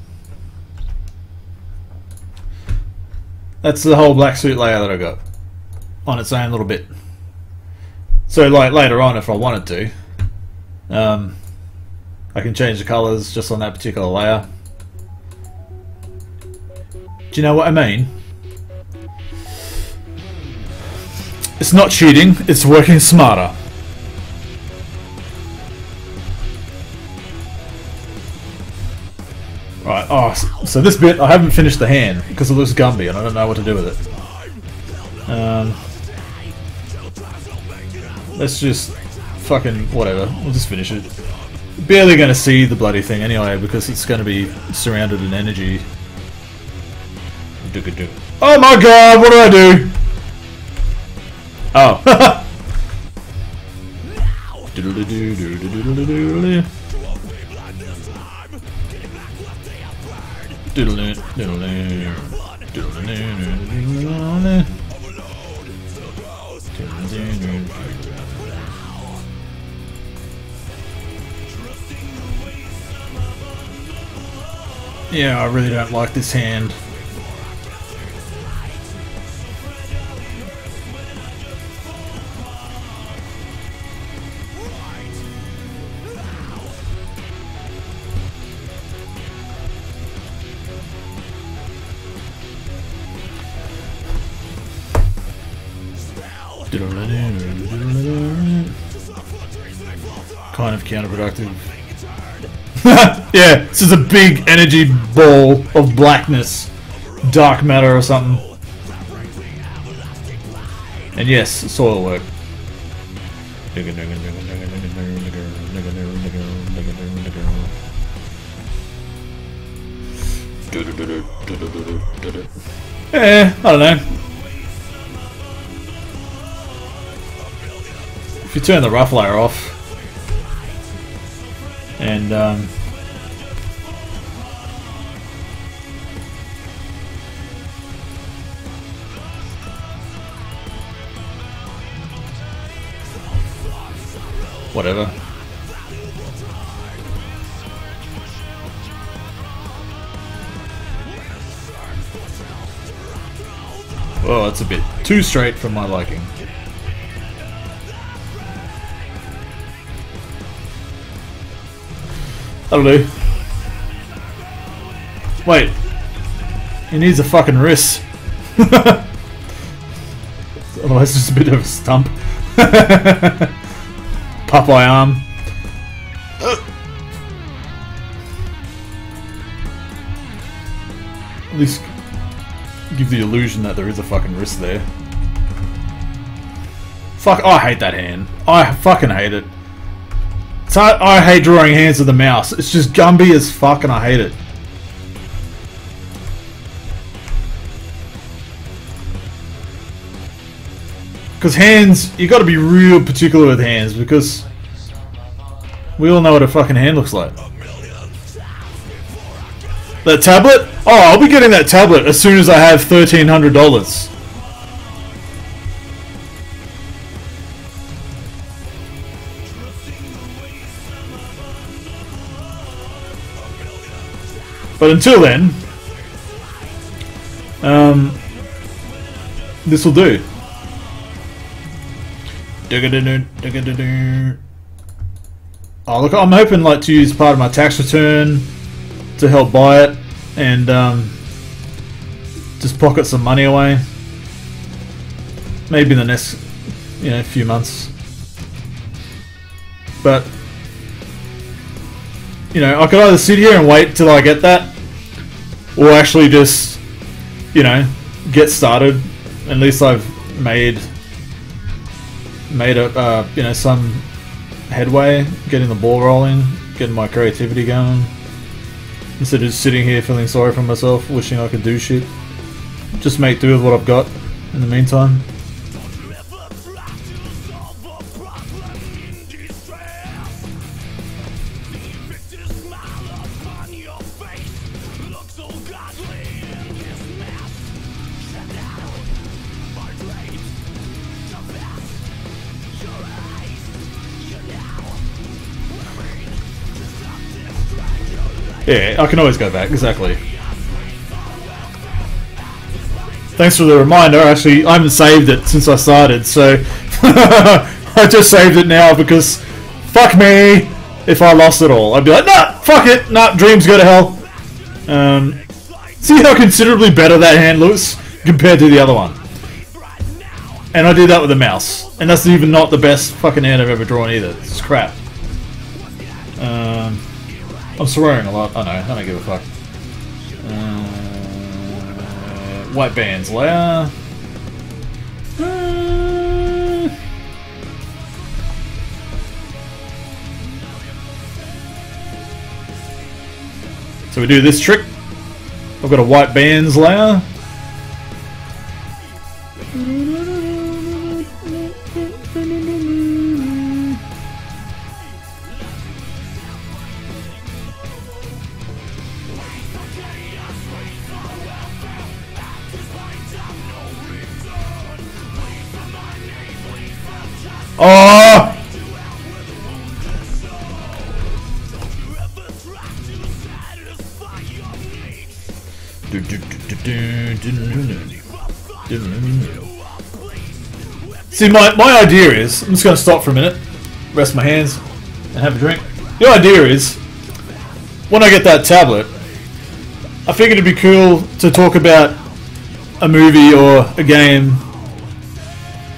That's the whole black suit layer that I got on its own little bit. So like later on, if I wanted to, I can change the colors just on that particular layer. Do you know what I mean? It's not cheating, it's working smarter. Right, oh, so this bit, I haven't finished the hand because it looks Gumby and I don't know what to do with it. Let's just fucking whatever, we'll just finish it. Barely gonna see the bloody thing anyway because it's gonna be surrounded in energy. Oh my god, what did I do? Oh. Yeah, I really don't like this hand. Kind of counterproductive. Yeah, this is a big energy ball of blackness. Dark matter or something. And yes, soil work. I don't know. If you turn the rough layer off and whatever. Oh, it's a bit too straight for my liking. That'll do. Wait. He needs a fucking wrist. Otherwise it's just a bit of a stump. Popeye arm. At least give the illusion that there is a fucking wrist there. Fuck, I hate that hand. I fucking hate it. So I hate drawing hands with the mouse. It's just Gumby as fuck and I hate it. Because hands, you got to be real particular with hands, because we all know what a fucking hand looks like. That tablet? Oh, I'll be getting that tablet as soon as I have $1,300. But until then, this will do. Oh look, I'm hoping like to use part of my tax return to help buy it and just pocket some money away. Maybe in the next, few months. But I could either sit here and wait till I get that, or actually just, get started. At least I've made a some headway, getting the ball rolling, getting my creativity going, instead of just sitting here feeling sorry for myself, wishing I could do shit. Just make do with what I've got in the meantime. Yeah, I can always go back, exactly. Thanks for the reminder. Actually, I haven't saved it since I started, so I just saved it now because fuck me if I lost it all. I'd be like, nah, fuck it, nah, dreams go to hell. See how considerably better that hand looks compared to the other one. And I did that with a mouse, and that's even not the best fucking hand I've ever drawn either. It's crap. I'm swearing a lot. I know, I don't give a fuck. White bands layer. So we do this trick. I've got a white bands layer. Oh! See, my idea is, I'm just going to stop for a minute, rest my hands, and have a drink. The idea is, when I get that tablet, I figured it'd be cool to talk about a movie or a game,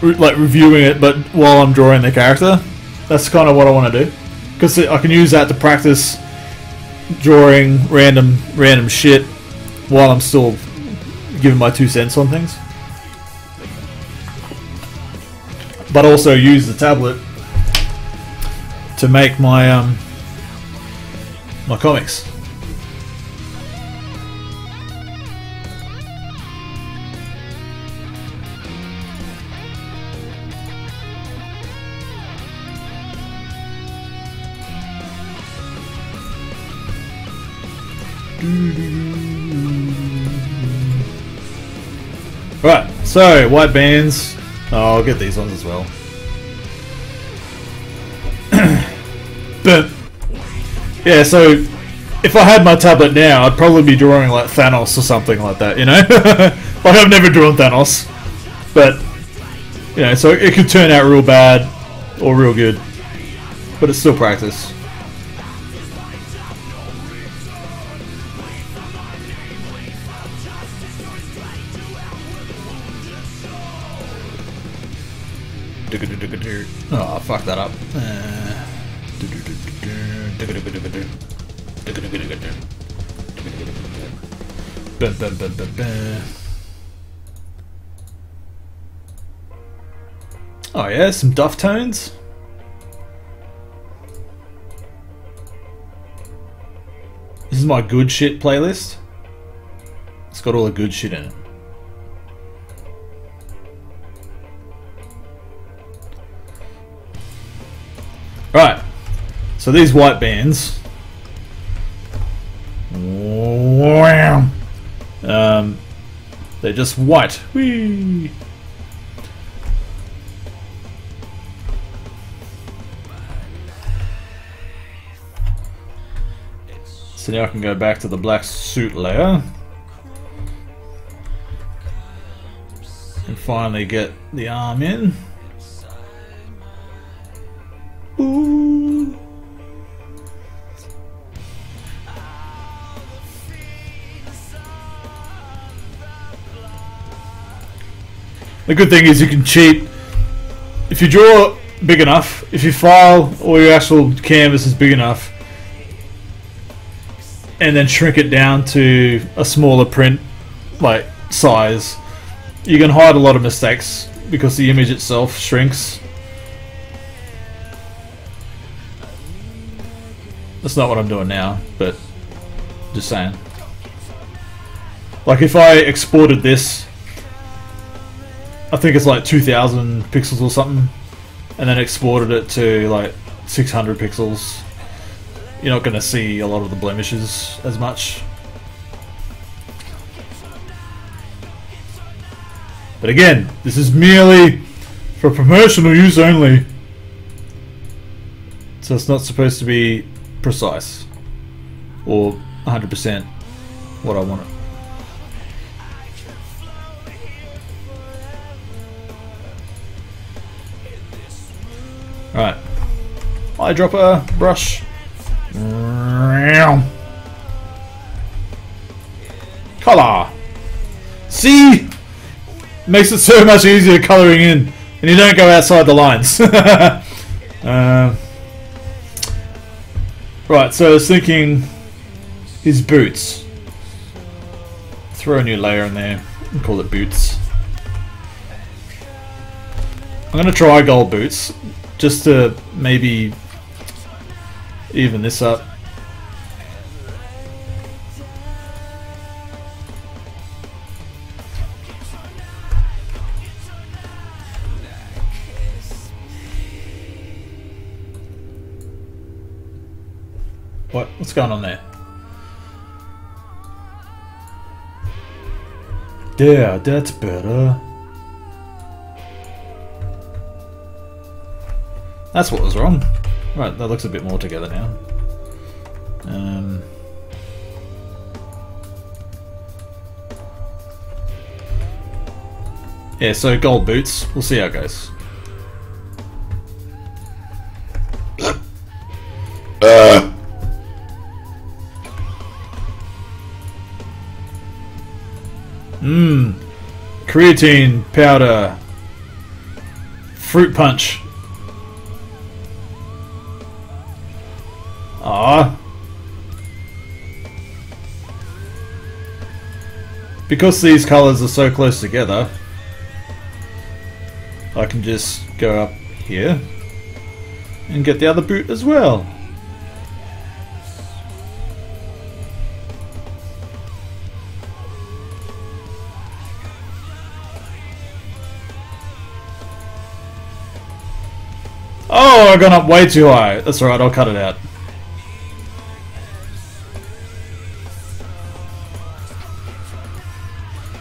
like reviewing it, but while I'm drawing the character. That's kind of what I want to do, because I can use that to practice drawing random shit while I'm still giving my 2 cents on things, but also use the tablet to make my my comics. Right, so white bands. Oh, I'll get these ones as well. But yeah, so if I had my tablet now, I'd probably be drawing like Thanos or something like that, Like I've never drawn Thanos, but so it could turn out real bad or real good, but it's still practice. Oh, I fucked that up. Oh yeah, some duff tones. This is my good shit playlist. It's got all the good shit in it. Right. So these white bands. They're just white. Whee! So now I can go back to the black suit layer and finally get the arm in. Ooh. The good thing is you can cheat if you draw big enough. If your file or your actual canvas is big enough, and then shrink it down to a smaller print like size, you can hide a lot of mistakes because the image itself shrinks. That's not what I'm doing now, but just saying. Like if I exported this, I think it's like 2000 pixels or something, and then exported it to like 600 pixels, you're not going to see a lot of the blemishes as much. But again, this is merely for promotional use only, so it's not supposed to be precise or 100% what I want it. Alright, eyedropper, brush. Color. See? Makes it so much easier coloring in, and you don't go outside the lines. Right, so I was thinking his boots. Throw a new layer in there and call it boots. I'm going to try gold boots just to maybe even this up. What's going on there? Yeah, that's better. That's what was wrong. Right, that looks a bit more together now. Yeah, so gold boots. We'll see how it goes. Creatine powder. Fruit punch. Ah. Because these colours are so close together, I can just go up here and get the other boot as well. Oh, I've gone up way too high. That's alright, I'll cut it out.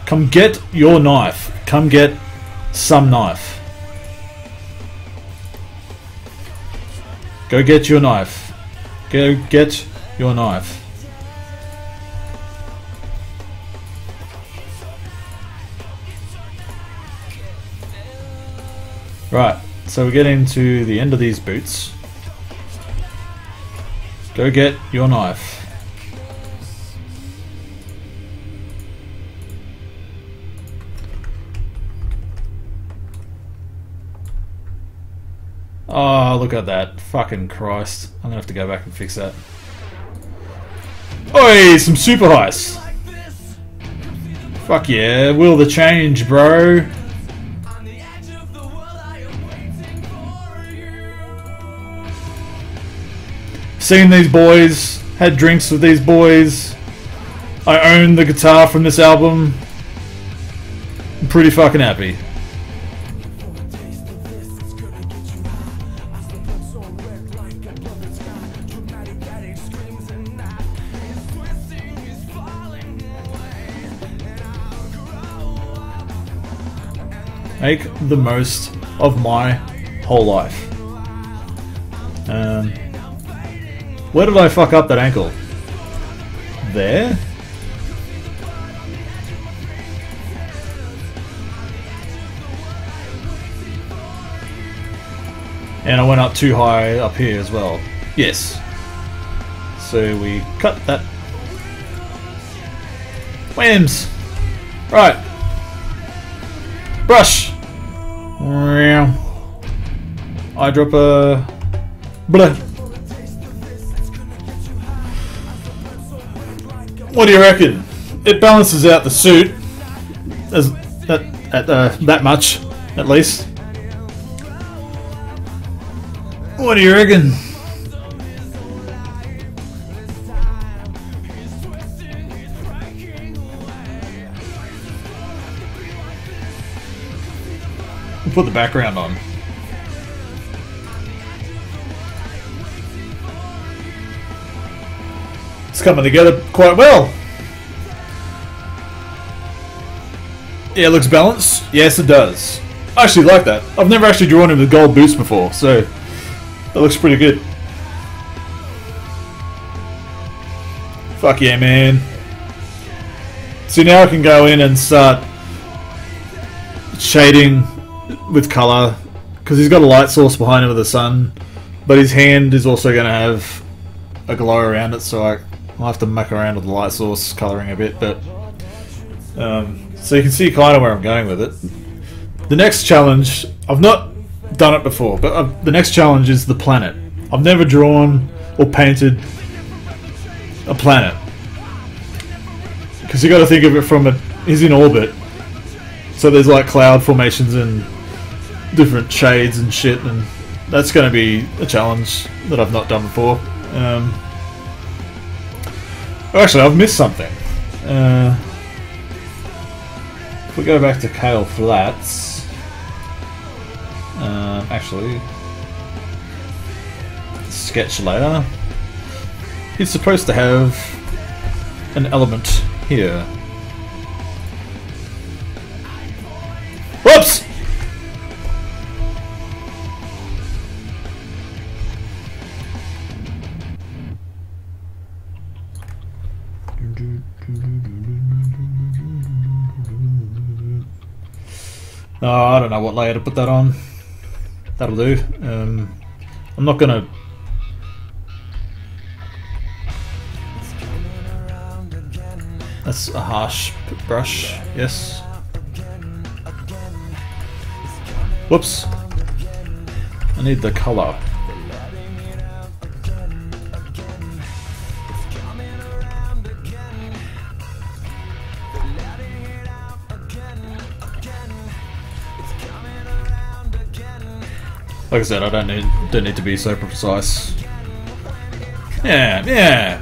Come get your knife. Come get some knife. Go get your knife. Go get your knife. Right, so we're getting to the end of these boots. Go get your knife. Oh, look at that. Fucking Christ. I'm gonna have to go back and fix that. Oi, some super heist. Fuck yeah, will the change, bro. Seen these boys, had drinks with these boys. I own the guitar from this album. I'm pretty fucking happy. Make the most of my whole life. Where did I fuck up that ankle? There? And I went up too high up here as well. Yes. So we cut that. Whams! Right. Brush! Eyedropper. Blah. What do you reckon? It balances out the suit as that much, at least. What do you reckon? We'll put the background on. It's coming together quite well. Yeah, it looks balanced. Yes, it does. I actually like that. I've never actually drawn him with gold boots before, so that looks pretty good. Fuck yeah, man. See, now I can go in and start shading with colour, because he's got a light source behind him with the sun, but his hand is also going to have a glow around it, so I'll have to muck around with the light source colouring a bit, but so you can see kind of where I'm going with it. The next challenge, I've not done it before, but the next challenge is the planet. I've never drawn or painted a planet, because you got to think of it from he's in orbit, so there's like cloud formations and different shades and shit, and that's going to be a challenge that I've not done before. Actually, I've missed something. If we go back to Kale Flats, actually, sketch layer, he's supposed to have an element here. Whoops! Oh, I don't know what layer to put that on. That'll do. I'm not gonna. That's a harsh brush, yes. Whoops. I need the color. Like I said, I don't need to be so precise. Yeah.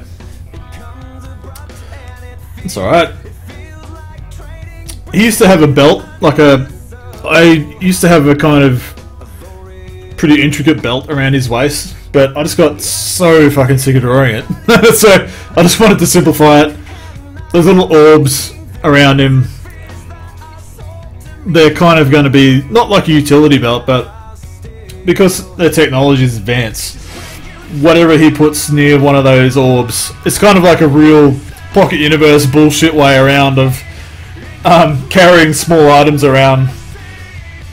It's alright. He used to have a belt, I used to have a kind of pretty intricate belt around his waist, but I just got so fucking sick of drawing it. So I just wanted to simplify it. Those little orbs around him, they're kind of going to be, not like a utility belt, but because their technology is advanced, whatever he puts near one of those orbs, it's kind of like a real pocket universe bullshit way around of carrying small items around,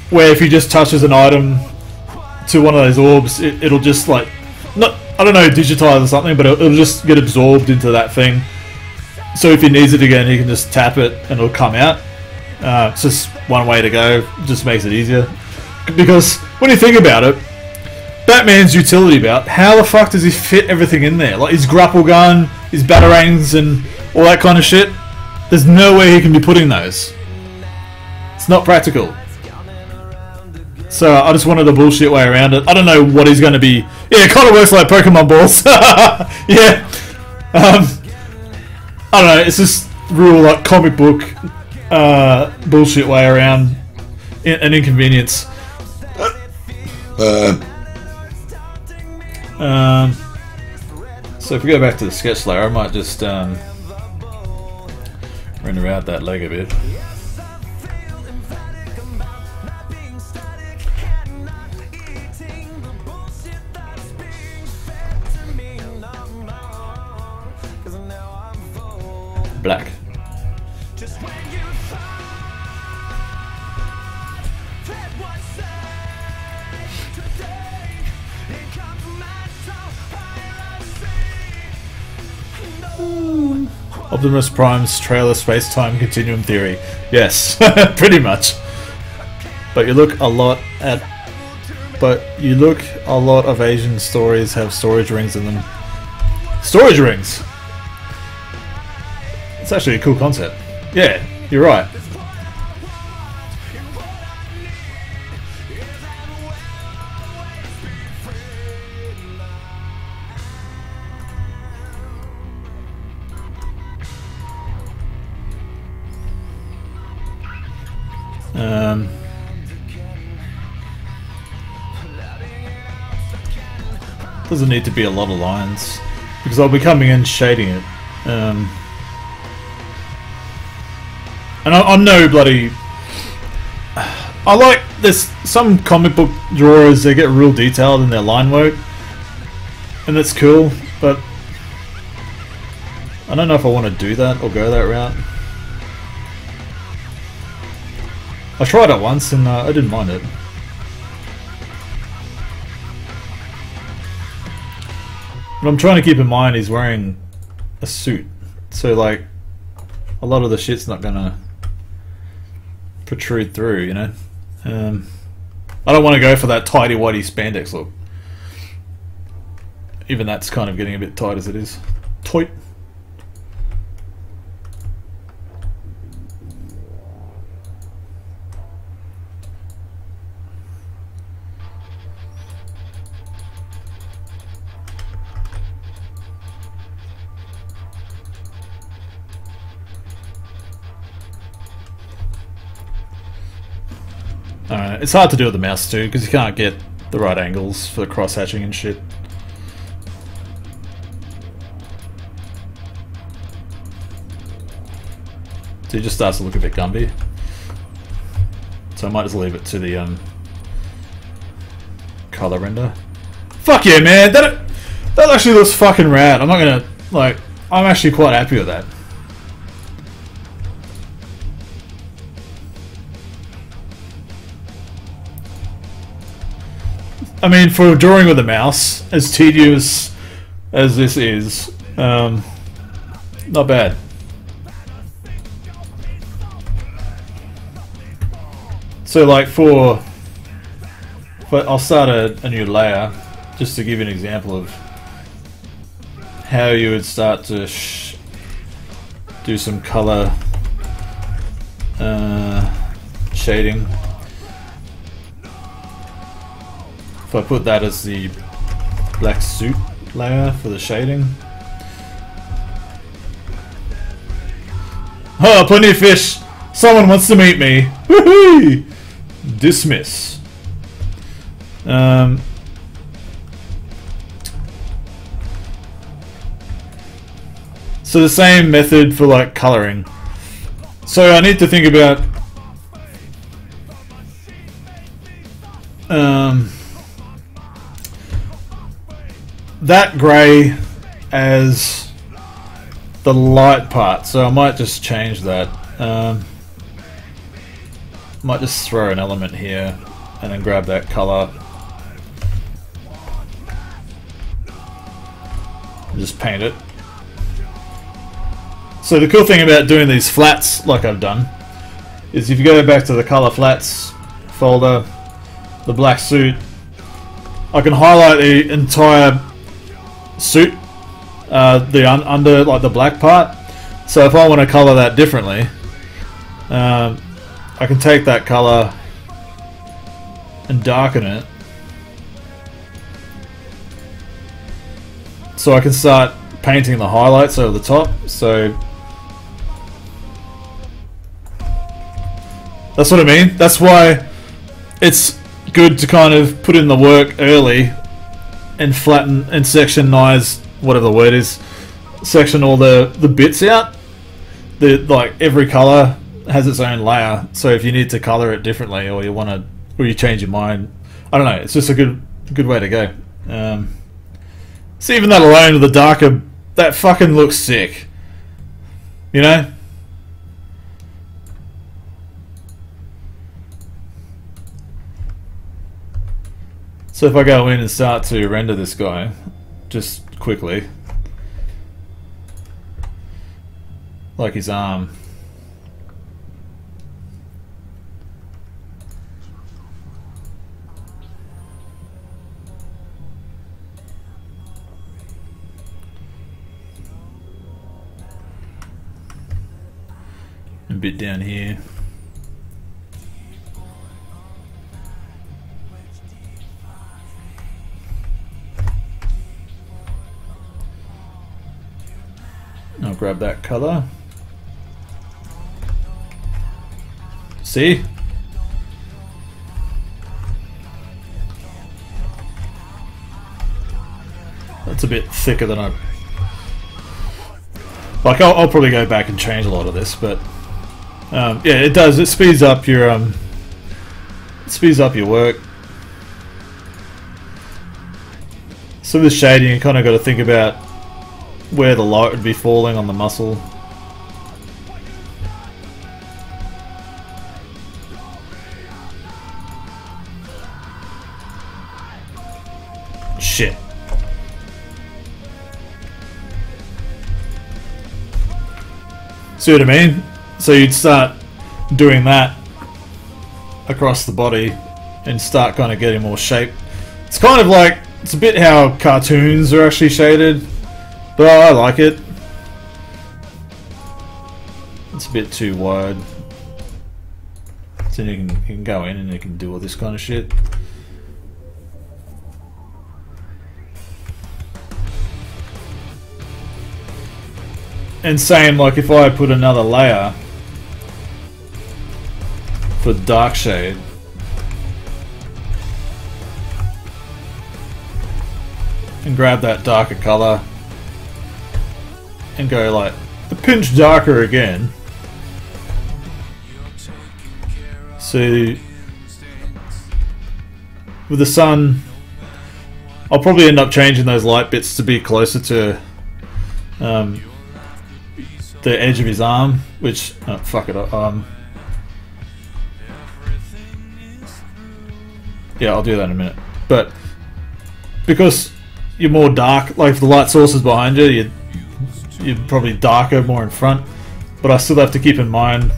where if he just touches an item to one of those orbs, it'll just like, I don't know, digitize or something, but it'll just get absorbed into that thing. So if he needs it again, he can just tap it and it'll come out. It's just one way to go, just makes it easier. Because when you think about it, Batman's utility belt, how the fuck does he fit everything in there? Like his grapple gun, his batarangs and all that kind of shit. There's no way he can be putting those. It's not practical. So I just wanted a bullshit way around it. I don't know what he's going to be. Yeah, it kind of works like Pokemon balls. Yeah. I don't know, it's just real like comic book bullshit way around an inconvenience. So if we go back to the sketch layer, I might just render out that leg a bit. black. Optimus Prime's trailer space-time continuum theory. Yes, pretty much. But you look a lot of Asian stories have storage rings in them. Storage rings! It's actually a cool concept. Yeah, you're right. Doesn't need to be a lot of lines because I'll be coming in shading it. And I'm no bloody. I like this. Some comic book drawers, they get real detailed in their line work, and that's cool. But I don't know if I want to do that or go that route. I tried it once and I didn't mind it. But I'm trying to keep in mind he's wearing a suit, so like a lot of the shit's not gonna protrude through, you know. I don't want to go for that tighty-whitey spandex look. Even that's kind of getting a bit tight as it is. Tight. It's hard to do with the mouse too, because you can't get the right angles for the cross-hatching and shit. So it just starts to look a bit Gumby. So I might just leave it to the color render. Fuck yeah, man! That actually looks fucking rad. I'm not gonna, like, I'm actually quite happy with that. I mean, for drawing with a mouse, as tedious as this is, not bad. So, like, I'll start a new layer, just to give you an example of how you would start to do some color shading. If I put that as the black suit layer for the shading. Oh, plenty of fish! Someone wants to meet me! Woohoo! Dismiss. So the same method for like coloring. So I need to think about that grey as the light part, so I might just change that. Might just throw an element here and then grab that colour and just paint it. So the cool thing about doing these flats like I've done is if you go back to the colour flats folder, the black suit, I can highlight the entire suit, under like the black part. So if I want to color that differently, I can take that color and darken it, so I can start painting the highlights over the top. So that's what I mean. That's why it's good to kind of put in the work early and flatten and sectionize, whatever the word is, section all the bits out. Like every color has its own layer, so if you need to color it differently or you change your mind, I don't know, it's just a good way to go. So even that alone with the darker, that fucking looks sick. You know? So if I go in and start to render this guy, just quickly, like his arm. A bit down here. I'll grab that color. See? That's a bit thicker than I... Like, I'll probably go back and change a lot of this, but... yeah, it does. It speeds up your work. So with shading, you kind of got to think about where the light would be falling on the muscle. Shit. See what I mean? So you'd start doing that across the body and start kind of getting more shape. It's kind of like, it's a bit how cartoons are actually shaded, but I like it. It's a bit too wide. So you can go in and you can do all this kind of shit. And same, like if I put another layer for dark shade, and grab that darker color and go like a pinch darker again. So with the sun, I'll probably end up changing those light bits to be closer to the edge of his arm, which fuck it up. Yeah, I'll do that in a minute. But because you're more dark, like if the light source is behind you, you're probably darker, more in front. But I still have to keep in mind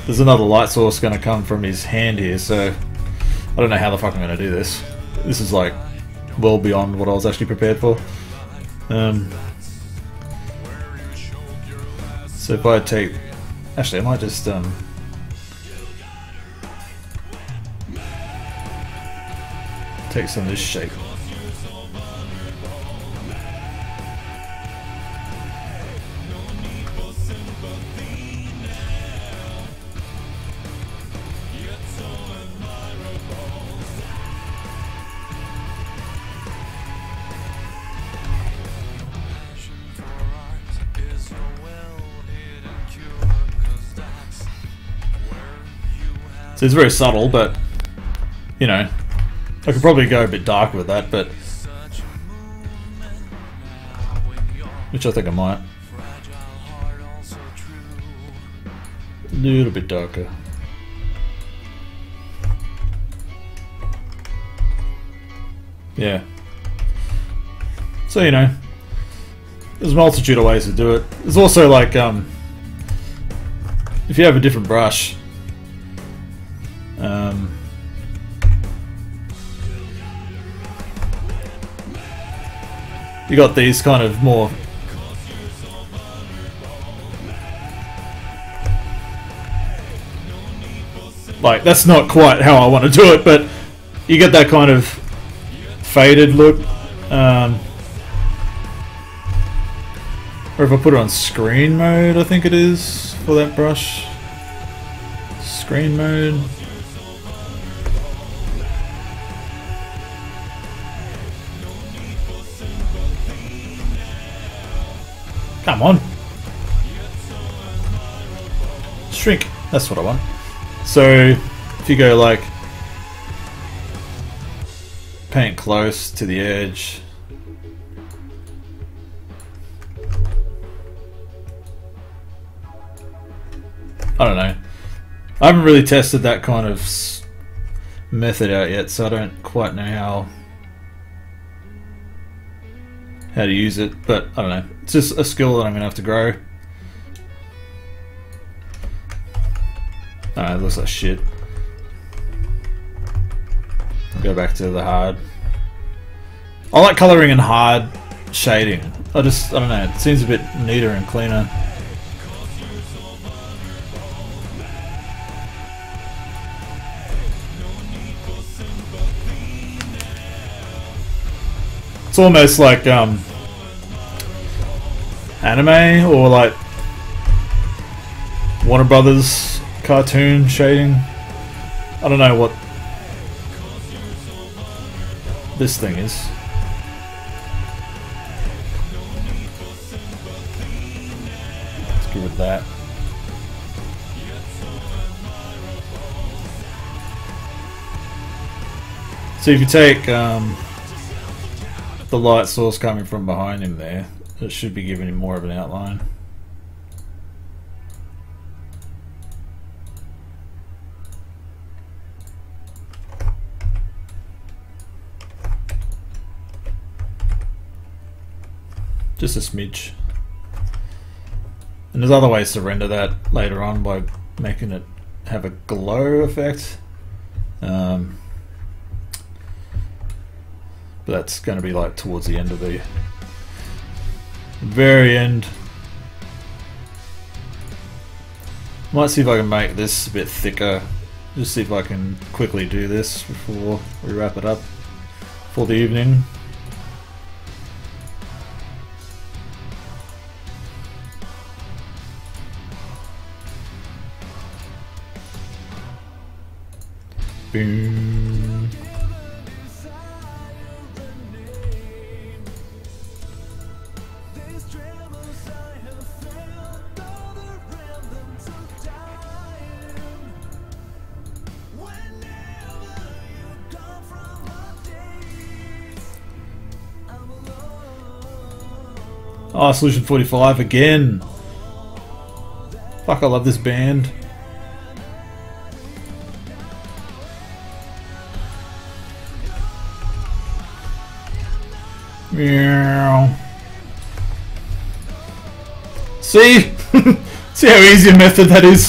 there's another light source going to come from his hand here, so I don't know how the fuck I'm going to do this. This is like well beyond what I was actually prepared for. So if I take... Actually, I might just... take some of this shape. So it's very subtle, but, you know, I could probably go a bit darker with that, but... Which I think I might. A little bit darker. Yeah. So, you know, there's a multitude of ways to do it. There's also like, if you have a different brush, you got these kind of more like, that's not quite how I want to do it, but you get that kind of faded look. Or if I put it on screen mode, I think it is for that brush. Screen mode. Come on. Shrink. That's what I want. So if you go like paint close to the edge. I don't know. I haven't really tested that kind of method out yet, so I don't quite know how to use it, but I don't know. It's just a skill that I'm gonna have to grow. It looks like shit. I'll go back to the hard. I like colouring in hard shading. I don't know, it seems a bit neater and cleaner. It's almost like anime or like Warner Brothers cartoon shading. I don't know what this thing is. Let's give it that. So if you take the light source coming from behind him there, it should be giving him more of an outline. Just a smidge. And there's other ways to render that later on by making it have a glow effect. But that's going to be like towards the end of the very end. Might see if I can make this a bit thicker. Just see if I can quickly do this before we wrap it up for the evening. Boom. Oh, Solution 45 again. Fuck, I love this band. Meow. See? See how easy a method that is?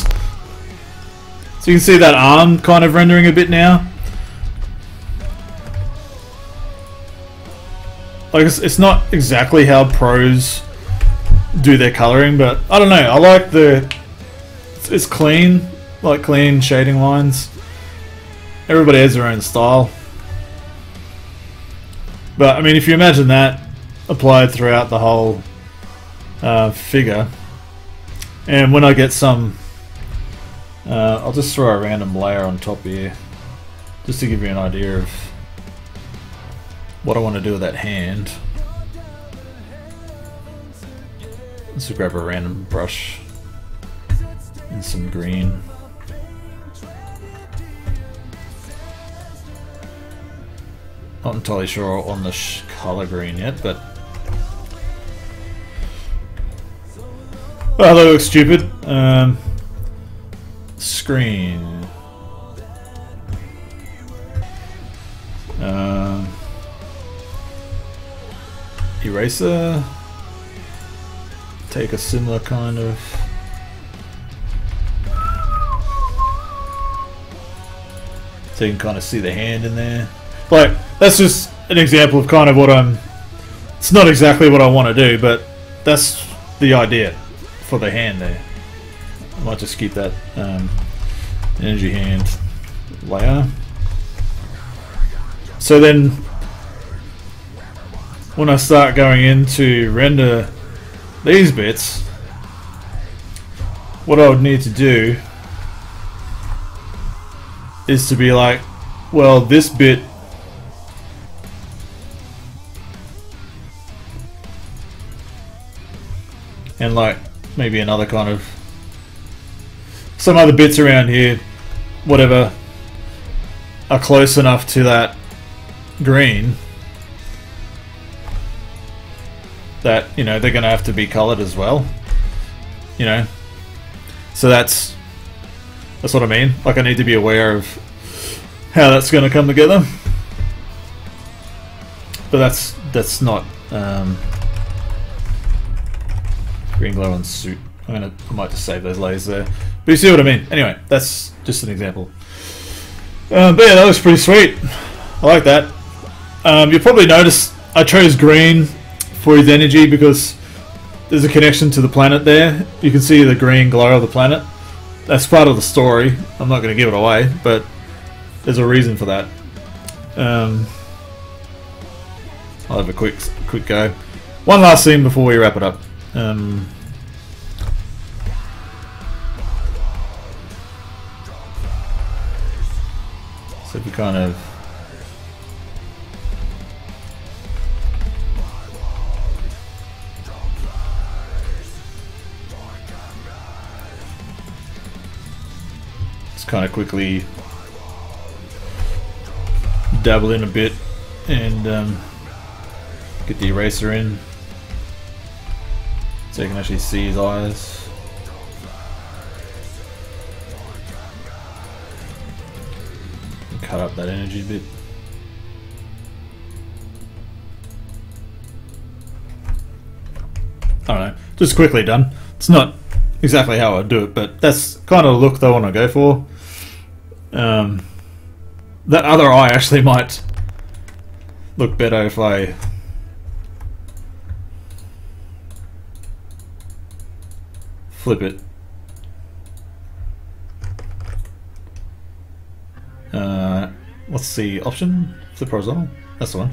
So you can see that arm kind of rendering a bit now. Like it's not exactly how pros do their coloring, but I don't know. I like it's clean, like clean shading lines. Everybody has their own style, but I mean, if you imagine that applied throughout the whole figure, and when I get some, I'll just throw a random layer on top here, just to give you an idea of what I want to do with that hand. Let's grab a random brush and some green. Not entirely sure on the color green yet, but well, that looks stupid. Screen. Eraser. Take a similar kind of so you can kind of see the hand in there. Like, that's just an example of kind of what it's not exactly what I want to do, but that's the idea for the hand there. I might just keep that energy hand layer. So then when I start going in to render these bits, what I would need to do is to be like, well, this bit and like maybe another kind of some other bits around here, whatever, are close enough to that green that, you know, they're going to have to be colored as well, you know. So that's That's what I mean. Like I need to be aware of how that's going to come together. But that's not green glow on suit. I might just save those layers there. But you see what I mean. Anyway, that's just an example. But yeah, that looks pretty sweet. I like that. You'll probably notice I chose green for his energy because there's a connection to the planet there. You can see the green glow of the planet. That's part of the story. I'm not going to give it away, but there's a reason for that. I'll have a quick go. One last thing before we wrap it up. So if you kind of just kind of quickly dabble in a bit and get the eraser in so you can actually see his eyes. Cut up that energy a bit. I don't know, just quickly done. It's not exactly how I do it, but that's kind of the look that I want to go for. That other eye actually might look better if I flip it. What's the option? Flip horizontal? That's the one.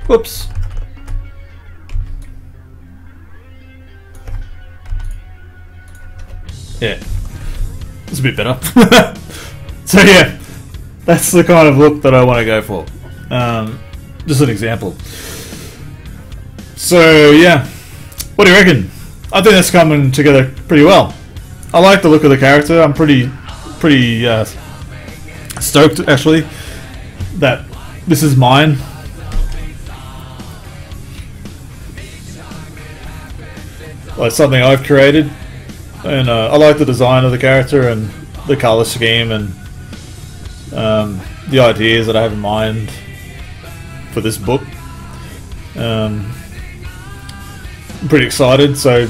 Whoops. Yeah. It's a bit better. So yeah, that's the kind of look that I want to go for. Just an example. So yeah, what do you reckon? I think that's coming together pretty well. I like the look of the character. I'm pretty stoked actually that this is mine. Like something I've created, and I like the design of the character and the color scheme and the ideas that I have in mind for this book. I'm pretty excited, so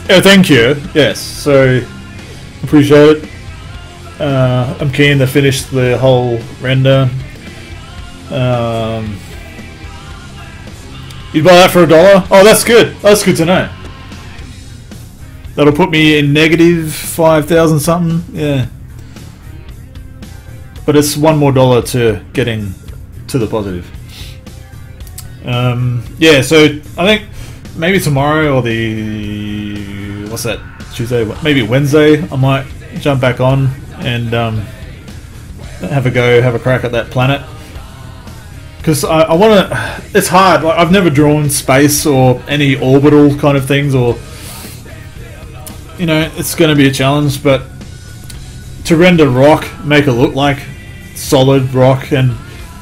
yeah, thank you. Yes, so appreciate it. I'm keen to finish the whole render. You'd buy that for $1? Oh, that's good. That's good to know. That'll put me in negative 5,000 something. Yeah, but it's $1 more to getting to the positive. Yeah, so I think maybe tomorrow or what's that, Tuesday, maybe Wednesday, I might jump back on and have a crack at that planet, because I want to. It's hard. Like, I've never drawn space or any orbital kind of things, or you know, it's going to be a challenge. But to render rock, make it look like solid rock and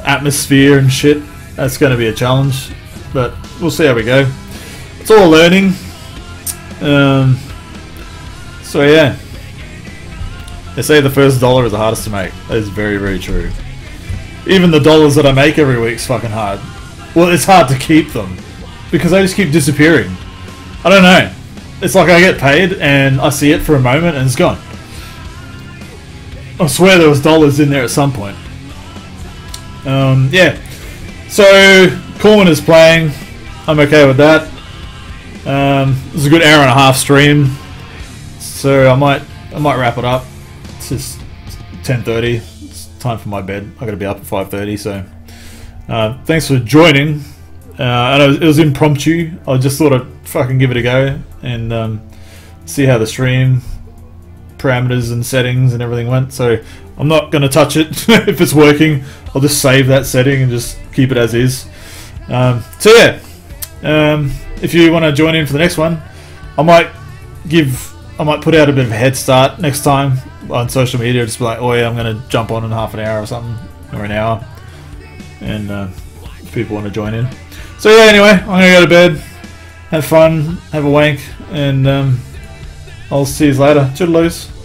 atmosphere and shit, that's going to be a challenge, but we'll see how we go. It's all learning. So yeah, they say the first dollar is the hardest to make. That is very, very true. Even the dollars that I make every week is fucking hard. Well, it's hard to keep them because they just keep disappearing. I don't know. It's like I get paid and I see it for a moment and it's gone. I swear there was dollars in there at some point. Yeah. So Corman is playing. I'm okay with that. It was a good hour and a half stream, so I might wrap it up. It's just 10:30. It's time for my bed. I got to be up at 5:30. So thanks for joining. I know it was impromptu. I just thought I'd fucking give it a go and see how the stream parameters and settings and everything went. So I'm not going to touch it. If it's working, I'll just save that setting and just keep it as is. So yeah, if you want to join in for the next one, I might put out a bit of a head start next time on social media. Just be like, oh yeah, I'm going to jump on in half an hour or something, or an hour, and if people want to join in. So yeah, anyway, I'm gonna go to bed, have fun, have a wank, and I'll see you later. Toodaloos.